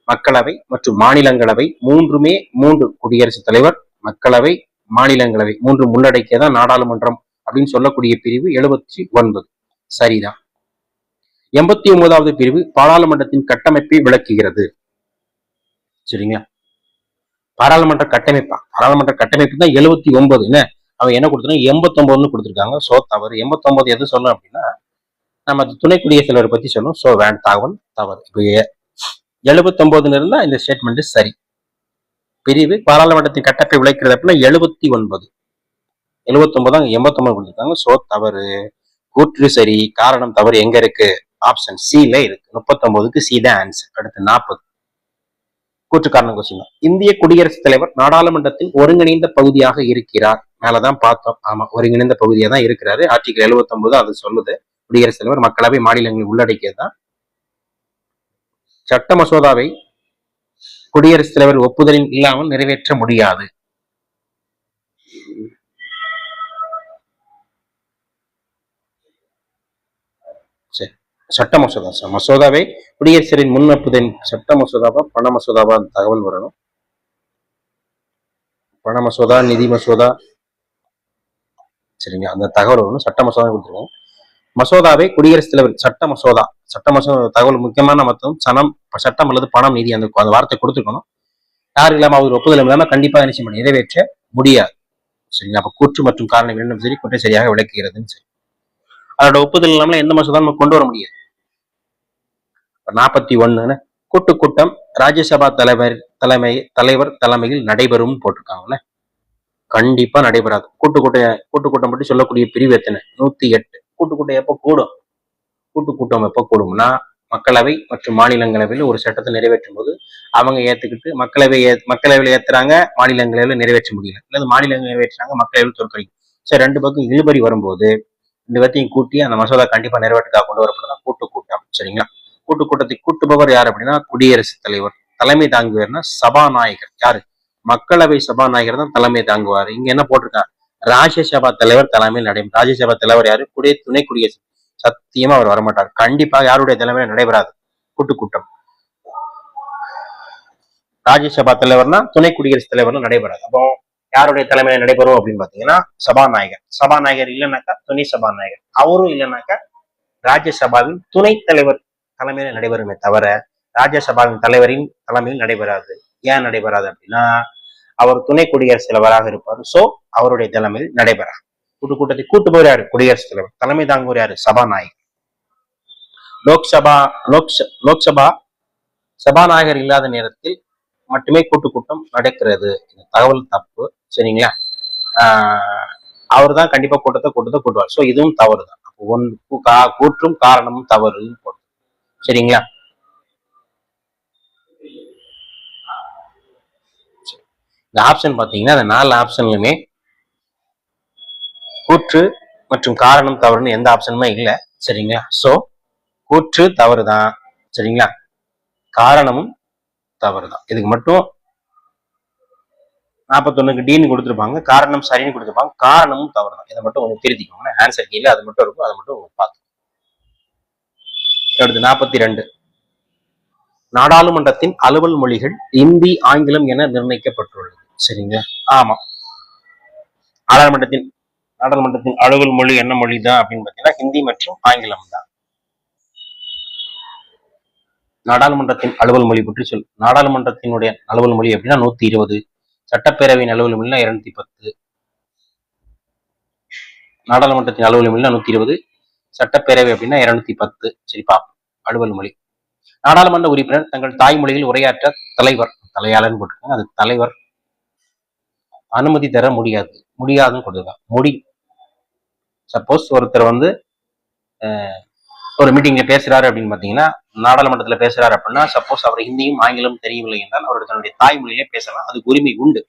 மக்களவை மற்றும் மாநிலங்களவை மூன்று குடியரசுத் தலைவர், மக்களவை, மாநிலங்களவை மூன்று முன்னடக்கியதான் நாடாளுமன்றம் அப்படின்னு சொல்லக்கூடிய பிரிவு 79 சரிதான். 89வது பிரிவு பாராளுமன்றத்தின் கட்டமைப்பை விளக்குகிறது. சரிங்களா? பாராளுமன்ற கட்டமைப்பு தான் 79. என்ன அவன் என்ன கொடுத்துருக்காங்க 89 கொடுத்துருக்காங்க. சோ தவறு. 89 எது சொல்லணும் அப்படின்னா நம்ம துணை குடியரசுத் தலைவர் பத்தி சொல்லணும். சோ தவறு. இப்போ 79 இருந்தா இந்த ஸ்டேட்மெண்ட் சரி. பிரிவு பாராளுமன்றத்தின் கட்டமைப்பை விளக்கிறது அப்படின்னா 79. 89 கொடுத்துருக்காங்க. சோ தவறு. கூற்று சரி, காரணம் தவறு. எங்க இருக்கு? ஆப்ஷன் சில இருக்கு. 39க்கு சி தான் ஆன்சர். அடுத்து 40 கூற்று காரணம் கொஸ்டின். இந்திய குடியரசுத் தலைவர் நாடாளுமன்றத்தின் ஒருங்கிணைந்த பகுதியாக இருக்கிறார். மேலதான் பார்த்தோம். ஆமா, ஒருங்கிணைந்த பகுதியா தான் இருக்கிறாரு. ஆர்டிகல் 79 அது சொல்லுது. குடியரசுத் தலைவர் மக்களவை மாநிலங்களை உள்ளடக்கியதுதான். சட்ட மசோதாவை குடியரசுத் தலைவர் ஒப்புதலின் இல்லாமல் நிறைவேற்ற முடியாது. சட்ட மசோதாவை குடியரசின் முன் ஒப்புதல். சட்ட மசோதாவா பண மசோதாவா தகவல் வரணும். பண மசோதா, நிதி மசோதா, சரிங்க, அந்த தகவல் வரணும். சட்ட மசோதா கொடுத்துருவோம். மசோதாவை குடியரசுத் தலைவர் சட்ட மசோதா தகவல் முக்கியமான மொத்தம் சட்டம் அல்லது பணம், நிதி அந்த வார்த்தை கொடுத்துருக்கணும். யார் இல்லாம அவர் ஒப்புதல் இல்லாம கண்டிப்பா நிச்சயம் நிறைவேற்ற முடியாது. சரிங்களா? அப்ப கூற்று மற்றும் காரணம் இரண்டும் சரி, குற்றை சரியாக விளக்குகிறதுன்னு சரி. அதோட ஒப்புதல் இல்லாம எந்த மசோதா நம்ம கொண்டு வர முடியாது. 41 கூட்டுக்கூட்டம் ராஜ்யசபா தலைவர் தலைமையில் நடைபெறும் போட்டிருக்காங்கல்ல. கண்டிப்பா நடைபெறாது. கூட்டுக்கூட்டம் பற்றி சொல்லக்கூடிய பிரிவு எத்தனை? 108. கூட்டுக்கூட்டம் எப்ப கூடும்னா மக்களவை மற்றும் மாநிலங்களவையில் ஒரு சட்டத்தை நிறைவேற்றும் போது அவங்க ஏத்துக்கிட்டு மக்களவையில் ஏத்துறாங்க, மாநிலங்களவையில் நிறைவேற்ற முடியல, அல்லது மாநிலங்கள் நிறைவேற்றாங்க, மக்களவையில் தோற்கடிக்கும். சரி, ரெண்டு பக்கம் இழுபறி வரும்போது இந்த பேர்த்தையும் கூட்டி அந்த மசோதா கண்டிப்பா நிறைவேற்றுக்காக கொண்டு வரப்படுதான் கூட்டுக்கூட்டம். சரிங்களா? கூட்டுக்கூட்டத்தை கூட்டுபவர் யார் அப்படின்னா குடியரசுத் தலைவர். தலைமை தாங்குவார்னா சபாநாயகர். யாரு? மக்களவை சபாநாயகர் தான் தலைமை தாங்குவார். இங்க என்ன போட்டிருக்காங்க? ராஜ்யசபா தலைவர் தலைமையில் நடைபெறும். ராஜ்யசபா தலைவர் யாரு? துணை குடியரசு. சத்தியமா அவர் வரமாட்டார். கண்டிப்பா யாருடைய தலைமையில நடைபெறாது கூட்டுக்கூட்டம். ராஜ்யசபா தலைவர்னா துணை குடியரசுத் தலைவர்னு நடைபெறாது. அப்போ யாருடைய தலைமையில நடைபெறும் அப்படின்னு பாத்தீங்கன்னா சபாநாயகர் இல்லைனாக்கா துணை சபாநாயகர், அவரும் இல்லைனாக்கா ராஜ்யசபாவின் துணைத் தலைவர் தலைமையில நடைபெறுமே தவிர ராஜ்யசபாவின் தலைவரின் தலைமையில் நடைபெறாது. ஏன் நடைபெறாது அப்படின்னா அவர் துணை குடியரசுத் தலைவராக இருப்பார். சோ அவருடைய தலைமையில் நடைபெறாது. கூட்டத்தை கூட்டுபவர் யாரு? குடியரசுத் தலைவர். தலைமை தாங்குவோர் யாரு? சபாநாயகர். லோக்சபா சபாநாயகர் இல்லாத நேரத்தில் மட்டுமே கூட்டுக்கூட்டம் நடக்கிறது. இந்த தகவல் தப்பு. சரிங்களா? அவர் தான் கண்டிப்பா கூட்டத்தை கூட்டுவார். சோ இதுவும் தவறு தான். கூற்றும் காரணமும் தவறு. சரிங்களா? இந்த ஆப்ஷன் பாத்தீங்கன்னா அந்த 4 ஆப்ஷன்லுமே கூற்று மற்றும் காரணம் தவறுன்னு எந்த ஆப்ஷனுமே இல்லை. சரிங்களா? சோ கூற்று தவறு தான். சரிங்களா? காரணமும் தவறு தான். இதுக்கு மட்டும் 41க்கு டீன்னு கொடுத்துருப்பாங்க, காரணம் சரின்னு கொடுத்துருப்பாங்க. காரணமும் தவறு தான். இதை மட்டும் கொஞ்சம் திருத்திக்கோங்க. ஆன்சர் கீழே அது மட்டும் இருக்கும். அதை மட்டும் பார்த்து. அடுத்து 42 நாடாளுமன்றத்தின் அலுவல் மொழிகள் இந்தி, ஆங்கிலம் என நிர்ணயிக்கப்பட்டுள்ளது. சரிங்களா? ஆமா, நாடாளுமன்றத்தின் அலுவல் மொழி என்ன மொழி தான் அப்படின்னு பாத்தீங்கன்னா ஹிந்தி மற்றும் ஆங்கிலம் தான். நாடாளுமன்றத்தின் அலுவல் மொழி பற்றி நாடாளுமன்றத்தினுடைய அலுவல் மொழி அப்படின்னா 120, சட்டப்பேரவையின் அலுவல் மொழினா 210. நாடாளுமன்றத்தின் அலுவல் மொழினா 120, சட்டப்பேரவை அப்படின்னா 210. சரிப்பா, அலுவல் மொழி. நாடாளுமன்ற உறுப்பினர் தங்கள் தாய்மொழியில் உரையாற்ற தலையாளர்னு போட்டிருக்காங்க. அது தலைவர் அனுமதி தர முடியாதுன்னு கொடுத்துருக்காங்க. சப்போஸ் ஒருத்தர் ஒரு மீட்டிங்ல பேசுறாரு அப்படின்னு பாத்தீங்கன்னா, நாடாளுமன்றத்துல பேசுறாரு அப்படின்னா சப்போஸ் அவர் ஹிந்தியும் ஆங்கிலமும் தெரியவில்லை என்றால் அவருடைய தன்னுடைய தாய்மொழியிலே பேசலாம். அதுக்கு உரிமை உண்டு.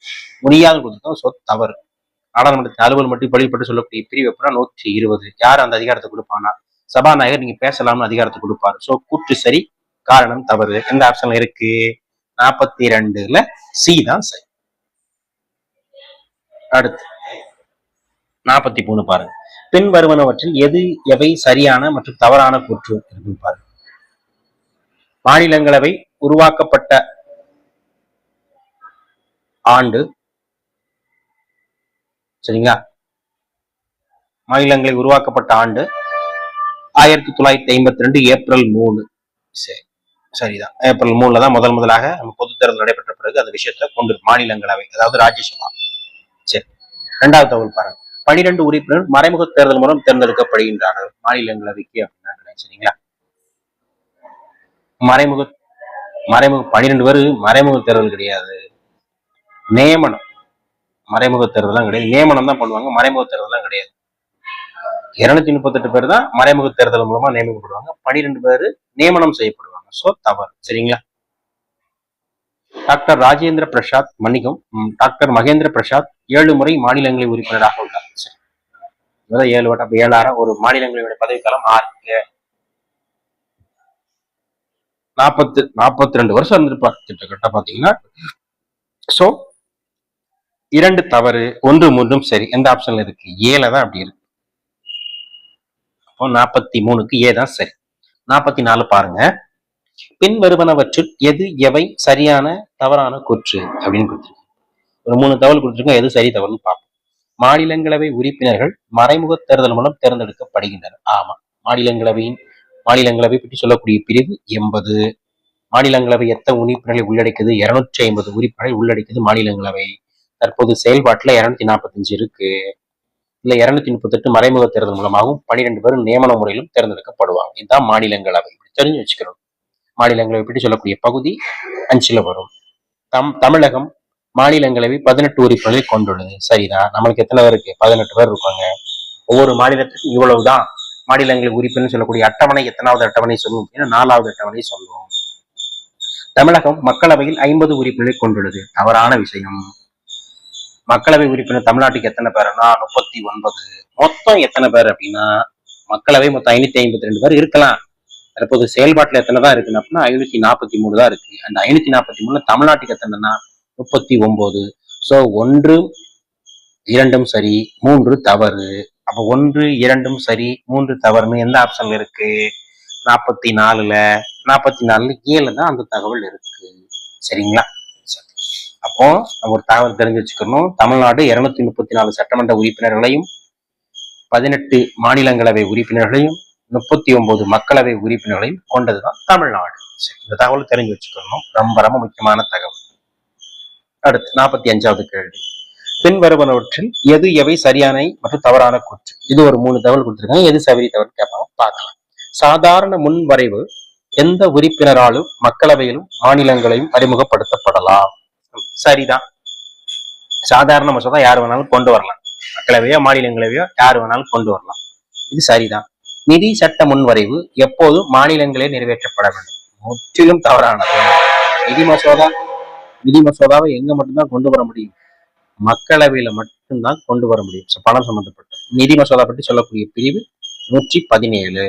முடியாதுன்னு கொடுத்துருக்கோம். சோ தவறு. நாடாளுமன்றத்தின் அலுவல் மட்டும் பழிப்பட்டு சொல்லக்கூடிய பிரிவு எப்படின்னா 120. யார் அந்த அதிகாரத்தை கொடுப்பானா? சபாநாயகர் நீங்க பேசலாம்னு அதிகாரத்தை கொடுப்பாரு. சோ கூற்று சரி, காரணம் தவறு. எந்த ஆப்ஷன்ல இருக்கு? 42ல சி தான் சரி. அடுத்து 43 பாருங்க. பின் வருவனவற்றில் எது எவை சரியான மற்றும் தவறான கூற்று இருக்குன்னு பாருங்க. மாநிலங்களவை உருவாக்கப்பட்ட ஆண்டு, சரிங்களா? மாநிலங்களை உருவாக்கப்பட்ட ஆண்டு 1952 ஏப்ரல் 3. சரிதான், ஏப்ரல் 3 தான் முதலாக நம்ம பொது தேர்தல் நடைபெற்ற பிறகு அந்த விஷயத்த கொண்டு மாநிலங்களவை, அதாவது ராஜ்யசபா. சரி, இரண்டாவது தகவல் பாருங்க. 12 உறுப்பினர் மறைமுக தேர்தல் மூலம் தேர்ந்தெடுக்கப்படுகின்றார்கள் மாநிலங்களவைக்கு அப்படின்னா, சரிங்களா? மறைமுக 12 பேர் மறைமுக தேர்தல் கிடையாது, நியமனம். மறைமுக தேர்தல் கிடையாது, நியமனம் தான் பண்ணுவாங்க, மறைமுக தேர்தல் தான் கிடையாது. 238 பேர் தான் மறைமுக தேர்தல் மூலமா நியமிக்கப்படுவாங்க, 12 பேர் நியமனம் செய்யப்படுவாங்க. சோ தவறு, சரிங்களா? டாக்டர் ராஜேந்திர பிரசாத், மன்னிக்கும், டாக்டர் மகேந்திர பிரசாத் 7 முறை மாநிலங்களவை உறுப்பினராக உள்ளார். 7 வட்டம் 7 ஒரு மாநிலங்களவையோட பதவிக்காலம் 42 வருஷம் இருந்திருப்பார் கிட்டத்தட்ட பாத்தீங்கன்னா. சோ 2 தவறு, 1 3 சரி. எந்த ஆப்ஷன்ல இருக்கு? ஏல தான் அப்படி இருக்கு. அப்போ 43க்கு ஏ தான் சரி. 44 பாருங்க. பின் வருவனவற்றில் எது எவை சரியான தவறான கூற்று அப்படின்னு கொடுத்துருக்கோம். ஒரு 3 தகவல் கொடுத்துருக்கோம், எது சரி தவறுன்னு பார்ப்போம். மாநிலங்களவை உறுப்பினர்கள் மறைமுக தேர்தல் மூலம் தேர்ந்தெடுக்கப்படுகின்றனர். ஆமா, மாநிலங்களவை பற்றி சொல்லக்கூடிய பிரிவு 80. மாநிலங்களவை எத்தனை உறுப்பினர்களை உள்ளடக்கியது? 250 உறுப்பினர்களை உள்ளடக்கியது மாநிலங்களவை. தற்போது செயல்பாட்டுல 245 இருக்கு. இல்ல 238 மறைமுக தேர்தல் மூலமாகவும் 12 பேர் நியமன முறையிலும் தேர்ந்தெடுக்கப்படுவாங்க. இதுதான் மாநிலங்களவை. தெரிஞ்சு வச்சுக்கிறோம். மாநிலங்களவை பற்றி சொல்லக்கூடிய பகுதி 5ல வரும். தமிழகம் மாநிலங்களவை 18 உறுப்பினர்களை கொண்டுள்ளது. சரிதான். நம்மளுக்கு எத்தனை பேர் இருக்கு? 18 பேர் இருப்பாங்க. ஒவ்வொரு மாநிலத்துக்கும் இவ்வளவுதான் மாநிலங்களவை உறுப்பினர் சொல்லக்கூடிய அட்டவணை. எத்தனாவது அட்டவணை சொல்லுவோம் அப்படின்னா 4வது அட்டவணை சொல்லுவோம். தமிழகம் மக்களவையில் 50 உறுப்பினர்களை கொண்டுள்ளது. தவறான விஷயம். மக்களவை உறுப்பினர் தமிழ்நாட்டுக்கு எத்தனை பேருன்னா 39. மொத்தம் எத்தனை பேர் அப்படின்னா மக்களவை மொத்தம் 552 பேர் இருக்கலாம். தற்போது செயல்பாட்டுல எத்தனை தான் இருக்குன்னு அப்படின்னா 543 தான் இருக்கு. அந்த 543 தமிழ்நாட்டுக்கு எத்தனைன்னா 39. சோ 1 2 சரி, 3 தவறு. அப்ப 1 2 சரி, 3 தவறுன்னு எந்த ஆப்ஷன்ல இருக்கு? 44ல 44ல ஏல தான் அந்த தகவல் இருக்கு. சரிங்களா? அப்போ நம்ம ஒரு தகவல் தெரிஞ்சு வச்சுக்கணும். தமிழ்நாடு 234 சட்டமன்ற உறுப்பினர்களையும் 18 மாநிலங்களவை உறுப்பினர்களையும் 39 மக்களவை உறுப்பினர்களையும் கொண்டதுதான் தமிழ்நாடு. சரி, இந்த தகவல் தெரிஞ்சு வச்சுக்கணும். ரொம்ப ரொம்ப முக்கியமான தகவல். அடுத்து 45வது கேள்வி. பின்வருவனவற்றில் எது எவை சரியான மற்றும் தவறான கூற்று? இது ஒரு 3 தகவல் கொடுத்திருக்காங்க. எது சரி தவறு கேட்பாங்க, பார்க்கலாம். சாதாரண முன்வரைவு எந்த உறுப்பினராலும் மக்களவையிலும் மாநிலங்களையும் அறிமுகப்படுத்தப்படலாம். சரிதான். சாதாரண மசோதா யார் வேணாலும் கொண்டு வரலாம். மக்களவையோ மாநிலங்களவையோ யார் வேணாலும் கொண்டு வரலாம். இது சரிதான். நிதி சட்ட முன்வரைவு எப்போதும் மாநிலங்களே நிறைவேற்றப்பட வேண்டும். முற்றிலும் தவறானது. நிதி மசோதாவை எங்க மட்டும்தான் கொண்டு வர முடியும்? மக்களவையில மட்டும்தான் கொண்டு வர முடியும். பணம் சம்பந்தப்பட்ட நிதி மசோதா பற்றி சொல்லக்கூடிய பிரிவு 117.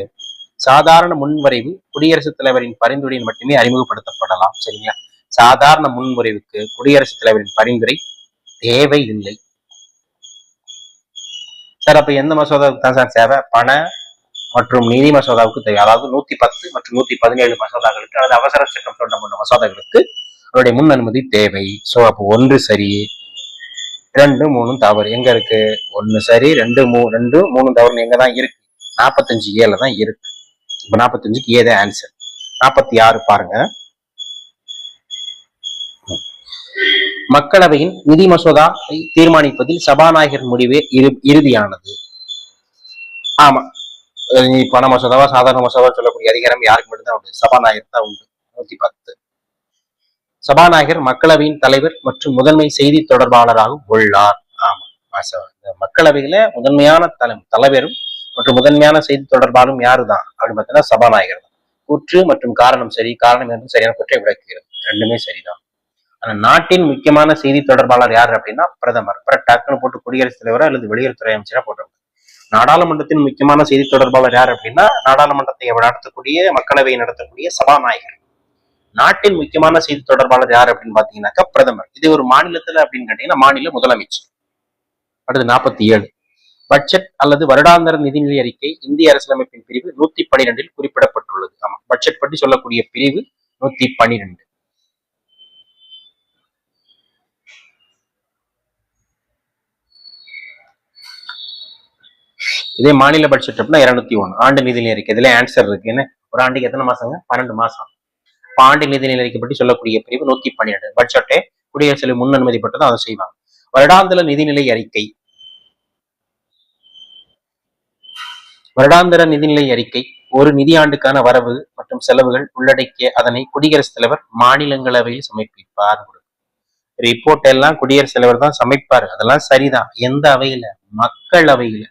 சாதாரண முன்வரைவு குடியரசுத் தலைவரின் பரிந்துரையில் மட்டுமே அறிமுகப்படுத்தப்படலாம். சரிங்களா? சாதாரண முன்வரைவுக்கு குடியரசுத் தலைவரின் பரிந்துரை தேவையில்லை. சார், அப்ப எந்த மசோதாவுக்கு தான் சார் தேவை? பண மற்றும் நிதி மசோதாவுக்கு தேவை. அதாவது 110 மற்றும் 117 மசோதாக்களுக்கு அல்லது அவசர சட்டம் சொல்லப்பட்ட மசோதாக்களுக்கு அவருடைய முன் அனுமதி தேவை. சோ அப்போ 1 சரி, 2 3 தவறு. எங்க இருக்கு? 1 சரி, 2 3 தவறு எங்கதான் இருக்கு? 45 ஏல தான் இருக்கு. இப்ப 45க்கு ஏதே ஆன்சர். 46 பாருங்க. மக்களவையின் நிதி மசோதா தீர்மானிப்பதில் சபாநாயகர் முடிவே இறுதியானது. ஆமா, பண மசோதாவா சாதாரண மசோதா சொல்லக்கூடிய அதிகாரம் யாருக்கு மட்டும்தான் உண்டு? சபாநாயகர் தான் உண்டு. 110. சபாநாயகர் மக்களவையின் தலைவர் மற்றும் முதன்மை செய்தி தொடர்பாளராகவும் உள்ளார். ஆமா, மக்களவையில முதன்மையான தலைவரும் மற்றும் முதன்மையான செய்தி தொடர்பாளரும் யாருதான் அப்படின்னு பார்த்தீங்கன்னா சபாநாயகர் தான். கூற்று மற்றும் காரணம் சரி, காரணம் என்றும் சரியான குற்றை விளக்குகிறது. ரெண்டுமே சரிதான். ஆனா நாட்டின் முக்கியமான செய்தி தொடர்பாளர் யாரு அப்படின்னா பிரதமர். டக்குன்னு போட்டு குடியரசுத் தலைவரா அல்லது வெளியுறவுத்துறை அமைச்சரா போட்டாங்க. நாடாளுமன்றத்தின் முக்கியமான செய்தி தொடர்பாளர் யார் அப்படின்னா நாடாளுமன்றத்தை நடத்தக்கூடிய மக்களவையை நடத்தக்கூடிய சபாநாயகர். நாட்டின் முக்கியமான செய்தி தொடர்பாளர் யார் அப்படின்னு பாத்தீங்கன்னாக்கா பிரதமர். இது ஒரு மாநிலத்துல அப்படின்னு கேட்டீங்கன்னா மாநில முதலமைச்சர். அடுத்து 47. பட்ஜெட் அல்லது வருடாந்திர நிதிநிலை அறிக்கை இந்திய அரசியலமைப்பின் பிரிவு 112 குறிப்பிடப்பட்டுள்ளது. ஆமா, பட்ஜெட் பற்றி சொல்லக்கூடிய பிரிவு 112. இதே மாநில பட்ஜெட் அப்படின்னா 201 ஆண்டு நிதிநிலை அறிக்கை. இதுல ஆன்சர் இருக்கு. என்ன, ஒரு ஆண்டுக்கு எத்தனை மாசங்க? 12 மாசம். ஆண்டு நிதிநிலை அறிக்கை பற்றி சொல்லக்கூடிய பிரிவு 112. பட்ஜெட்டே குடியரசு முன் அனுமதி பட்டதும் அதை செய்வாங்க. வருடாந்திர நிதிநிலை அறிக்கை. வருடாந்திர நிதிநிலை அறிக்கை ஒரு நிதியாண்டுக்கான வரவு மற்றும் செலவுகள் உள்ளடக்கிய அதனை குடியரசுத் தலைவர் மாநிலங்களவையில் சமர்ப்பிப்பார். ரிப்போர்ட் எல்லாம் குடியரசுத் தலைவர் தான் சமைப்பாரு. அதெல்லாம் சரிதான். எந்த அவையில? மக்களவையில,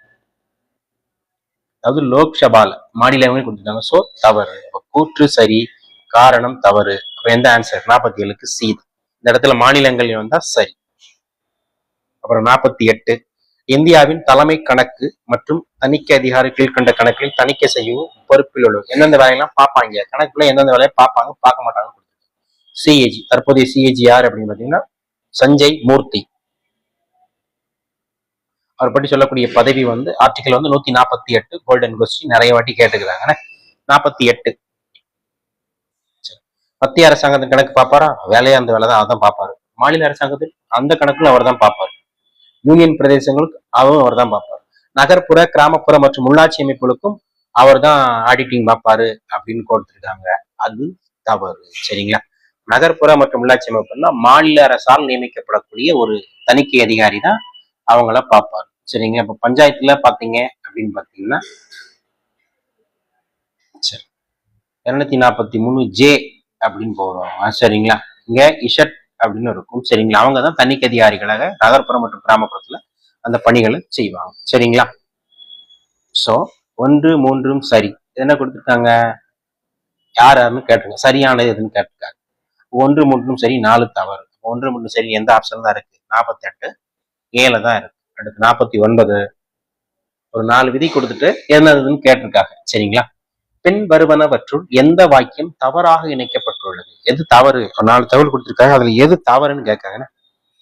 அதாவது லோக்சபால, மாநிலங்களவை கொடுத்துருக்காங்க. சோ தவறு. கூற்று சரி, காரணம் தவறு. அப்ப எந்த ஆன்சர்? 47க்கு சி. இந்த இடத்துல மாநிலங்கள் வந்தா சரி. அப்புறம் 48, இந்தியாவின் தலைமை கணக்கு மற்றும் தணிக்கை அதிகாரி கீழ்கண்ட கணக்கில் தணிக்கை செய்யவும் பொறுப்பில் உள்ளது. எந்தெந்த வேலையெல்லாம் பார்ப்பாங்க? கணக்குல எந்தெந்த வேலையை பார்ப்பாங்க, பார்க்க மாட்டாங்க. சிஏஜி. தற்போதைய சிஏஜி யார் அப்படின்னு பாத்தீங்கன்னா சஞ்சய் மூர்த்தி. அவர் பற்றி சொல்லக்கூடிய பதவி ஆர்டிகல் 148. கோல்டன் கொஸ்டின் நிறைய வாட்டி கேட்டுக்கிறாங்க. 48, மத்திய அரசாங்கத்தின் கணக்கு பார்ப்பாரா? வேலையா அந்த வேலை தான், அதான் பார்ப்பாரு. மாநில அரசாங்கத்தில் அந்த கணக்குல அவர் தான் பார்ப்பாரு. யூனியன் பிரதேசங்களுக்கு அவர் தான் பார்ப்பாரு. நகர்ப்புற, கிராமப்புற மற்றும் உள்ளாட்சி அமைப்புகளுக்கும் அவர் தான் ஆடிட்டிங் பார்ப்பாரு அப்படின்னு கொடுத்திருக்காங்க. அது தவறு. சரிங்களா? நகர்ப்புற மற்றும் உள்ளாட்சி அமைப்புன்னா மாநில அரசால் நியமிக்கப்படக்கூடிய ஒரு தணிக்கை அதிகாரி தான் அவங்கள பார்ப்பாரு. சரிங்களா? இப்ப பஞ்சாயத்துல பாத்தீங்க அப்படின்னு பாத்தீங்கன்னா 243 ஜே அப்படின்னு போடுவாங்க. சரிங்களா? இங்க இஷட் அப்படின்னு இருக்கும். சரிங்களா? அவங்க தான் தணிக்கை அதிகாரிகளாக நகர்ப்புறம் மற்றும் கிராமப்புறத்துல அந்த பணிகளை செய்வாங்க. சரிங்களா? சோ 1, 3 சரி. என்ன கொடுத்துருக்காங்க? யாருன்னு கேட்டுருங்க. சரியானது எதுன்னு கேட்டிருக்காங்க. 1, 3 சரி, 4 தவறு. 1, 3 சரி எந்த ஆப்ஷன் தான் இருக்கு? 48 ஏல தான் இருக்கு. அடுத்து 49 ஒரு 4 விதி கொடுத்துட்டு என்னதுன்னு கேட்டிருக்காங்க. சரிங்களா? பின் வருவனவற்றுள் எந்த வாக்கியம் தவறாக இணைக்கப்பட்டுள்ளது? எது தவறு? 4 தகவல் கொடுத்திருக்காங்க. அதுல எது தவறுன்னு கேட்காங்கன்னா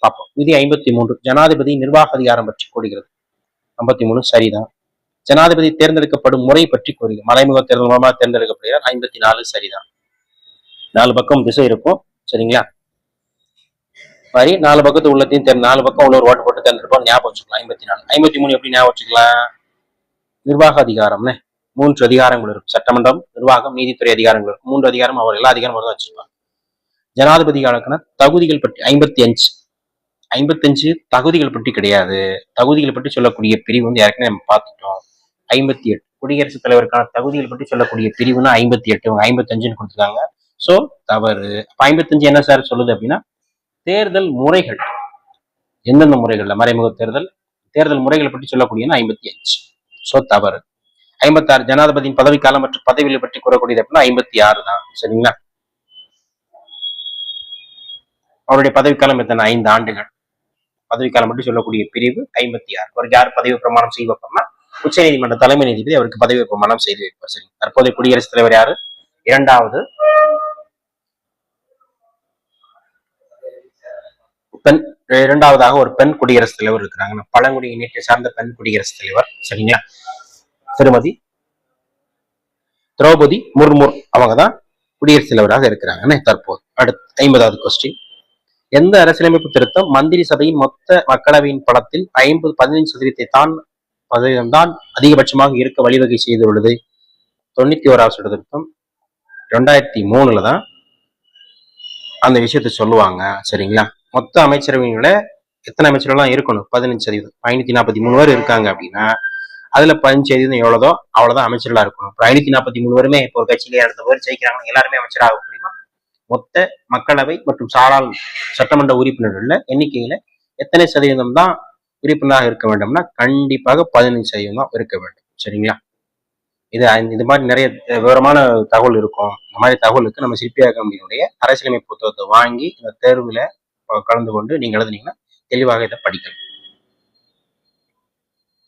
பார்ப்போம். விதி 53, ஜனாதிபதி நிர்வாக அதிகாரம் பற்றி கூறுகிறது. 53 சரிதான். ஜனாதிபதி தேர்ந்தெடுக்கப்படும் முறை பற்றி கூறுகிறது. மறைமுக தேர்தல் மூலமா தேர்ந்தெடுக்கப்படுகிறார். 54 சரிதான். 4 பக்கம் திசை இருக்கும். சரிங்களா? மாதிரி 4 பக்கத்து உள்ளத்தையும் 4 பக்கம் உள்ள ஒரு ஓட்டு போட்டு தேர்ந்தெடுப்போம். ஞாபகம் வச்சுக்கலாம். 54. 53 எப்படி ஞாபகம் வச்சுக்கலாம்? நிர்வாக அதிகாரம்னு 3 அதிகாரங்கள் இருக்கும். சட்டமன்றம், நிர்வாகம், நீதித்துறை அதிகாரங்கள் இருக்கும். 3 அதிகாரம் அவர் எல்லா அதிகாரமும் தான் வச்சிருப்பாங்க. ஜனாதிபதிக்கான தகுதிகள் பற்றி 55 தகுதிகள் பற்றி கிடையாது. தகுதிகள் பற்றி சொல்லக்கூடிய பிரிவு ஏற்கனவே நம்ம பார்த்துட்டோம். 58 குடியரசுத் தலைவருக்கான தகுதிகள் பற்றி சொல்லக்கூடிய பிரிவுனா 58. 55 கொடுத்துருக்காங்க. சோ தவறு. 55 என்ன சார் சொல்லுது அப்படின்னா தேர்தல் முறைகள். எந்தெந்த முறைகள்ல? மறைமுக தேர்தல் முறைகளை பற்றி சொல்லக்கூடிய 55. சோ தவறு. 56 ஜனாதிபதியின் பதவிக்காலம் மற்றும் பதவிகளை பற்றி கூறக்கூடியது அப்படின்னா 56 தான். சரிங்களா? அவருடைய பதவிக்காலம் எத்தனை? 5 ஆண்டுகள். பதவிக்காலம் பற்றி சொல்லக்கூடிய பிரிவு 56. அவருக்கு யார் பதவி பிரமாணம் செய்து வைப்போம்னா உச்ச நீதிமன்ற தலைமை நீதிபதி அவருக்கு பதவி பிரமாணம் செய்து வைப்பார். சரி, தற்போதைய குடியரசுத் தலைவர் யாரு? இரண்டாவதாக ஒரு பெண் குடியரசுத் தலைவர் இருக்கிறாங்க. பழங்குடி இனத்தை சார்ந்த பெண் குடியரசுத் தலைவர். சரிங்களா? திருமதி திரௌபதி முர்மு அவங்க தான் குடியரசுத் தலைவராக இருக்கிறாங்க தற்போது. அடுத்து 50வது கொஸ்டின். எந்த அரசியலமைப்பு திருத்தம் மந்திரி சபையின் மொத்த மக்களவையின் பலத்தில் 15% தான் அதிகபட்சமாக இருக்க வழிவகை செய்துள்ளது? 91வது சட்ட திருத்தம் 2003 தான் அந்த விஷயத்தை சொல்லுவாங்க. சரிங்களா? மொத்த அமைச்சரவையில எத்தனை அமைச்சர்கள் இருக்கணும்? 15%. 543 பேர் இருக்காங்க அப்படின்னா அதுல 15% எவ்வளவுதோ அவ்வளவுதான் அமைச்சர்களா இருக்கணும். 543 பேருமே இப்போ ஒரு கட்சியில 2 பேர் ஜெயிக்கிறாங்க, எல்லாருமே அமைச்சராக முடியுமா? மொத்த மக்களவை மற்றும் சாராள் சட்டமன்ற உறுப்பினர்கள்ல எண்ணிக்கையில எத்தனை சதவீதம் தான் உறுப்பினராக இருக்க வேண்டும்னா கண்டிப்பாக 15% தான் இருக்க வேண்டும். சரிங்களா? இது மாதிரி நிறைய விவரமான தகவல் இருக்கும். இந்த மாதிரி தகவலுக்கு நம்ம சிற்பி அகாடமியினுடைய அரசியலமைப்பு புத்தகத்தை வாங்கி இந்த தேர்வுல கலந்து கொண்டு நீங்க எழுதுனீங்கன்னா தெளிவாக இதை படிக்கலாம்.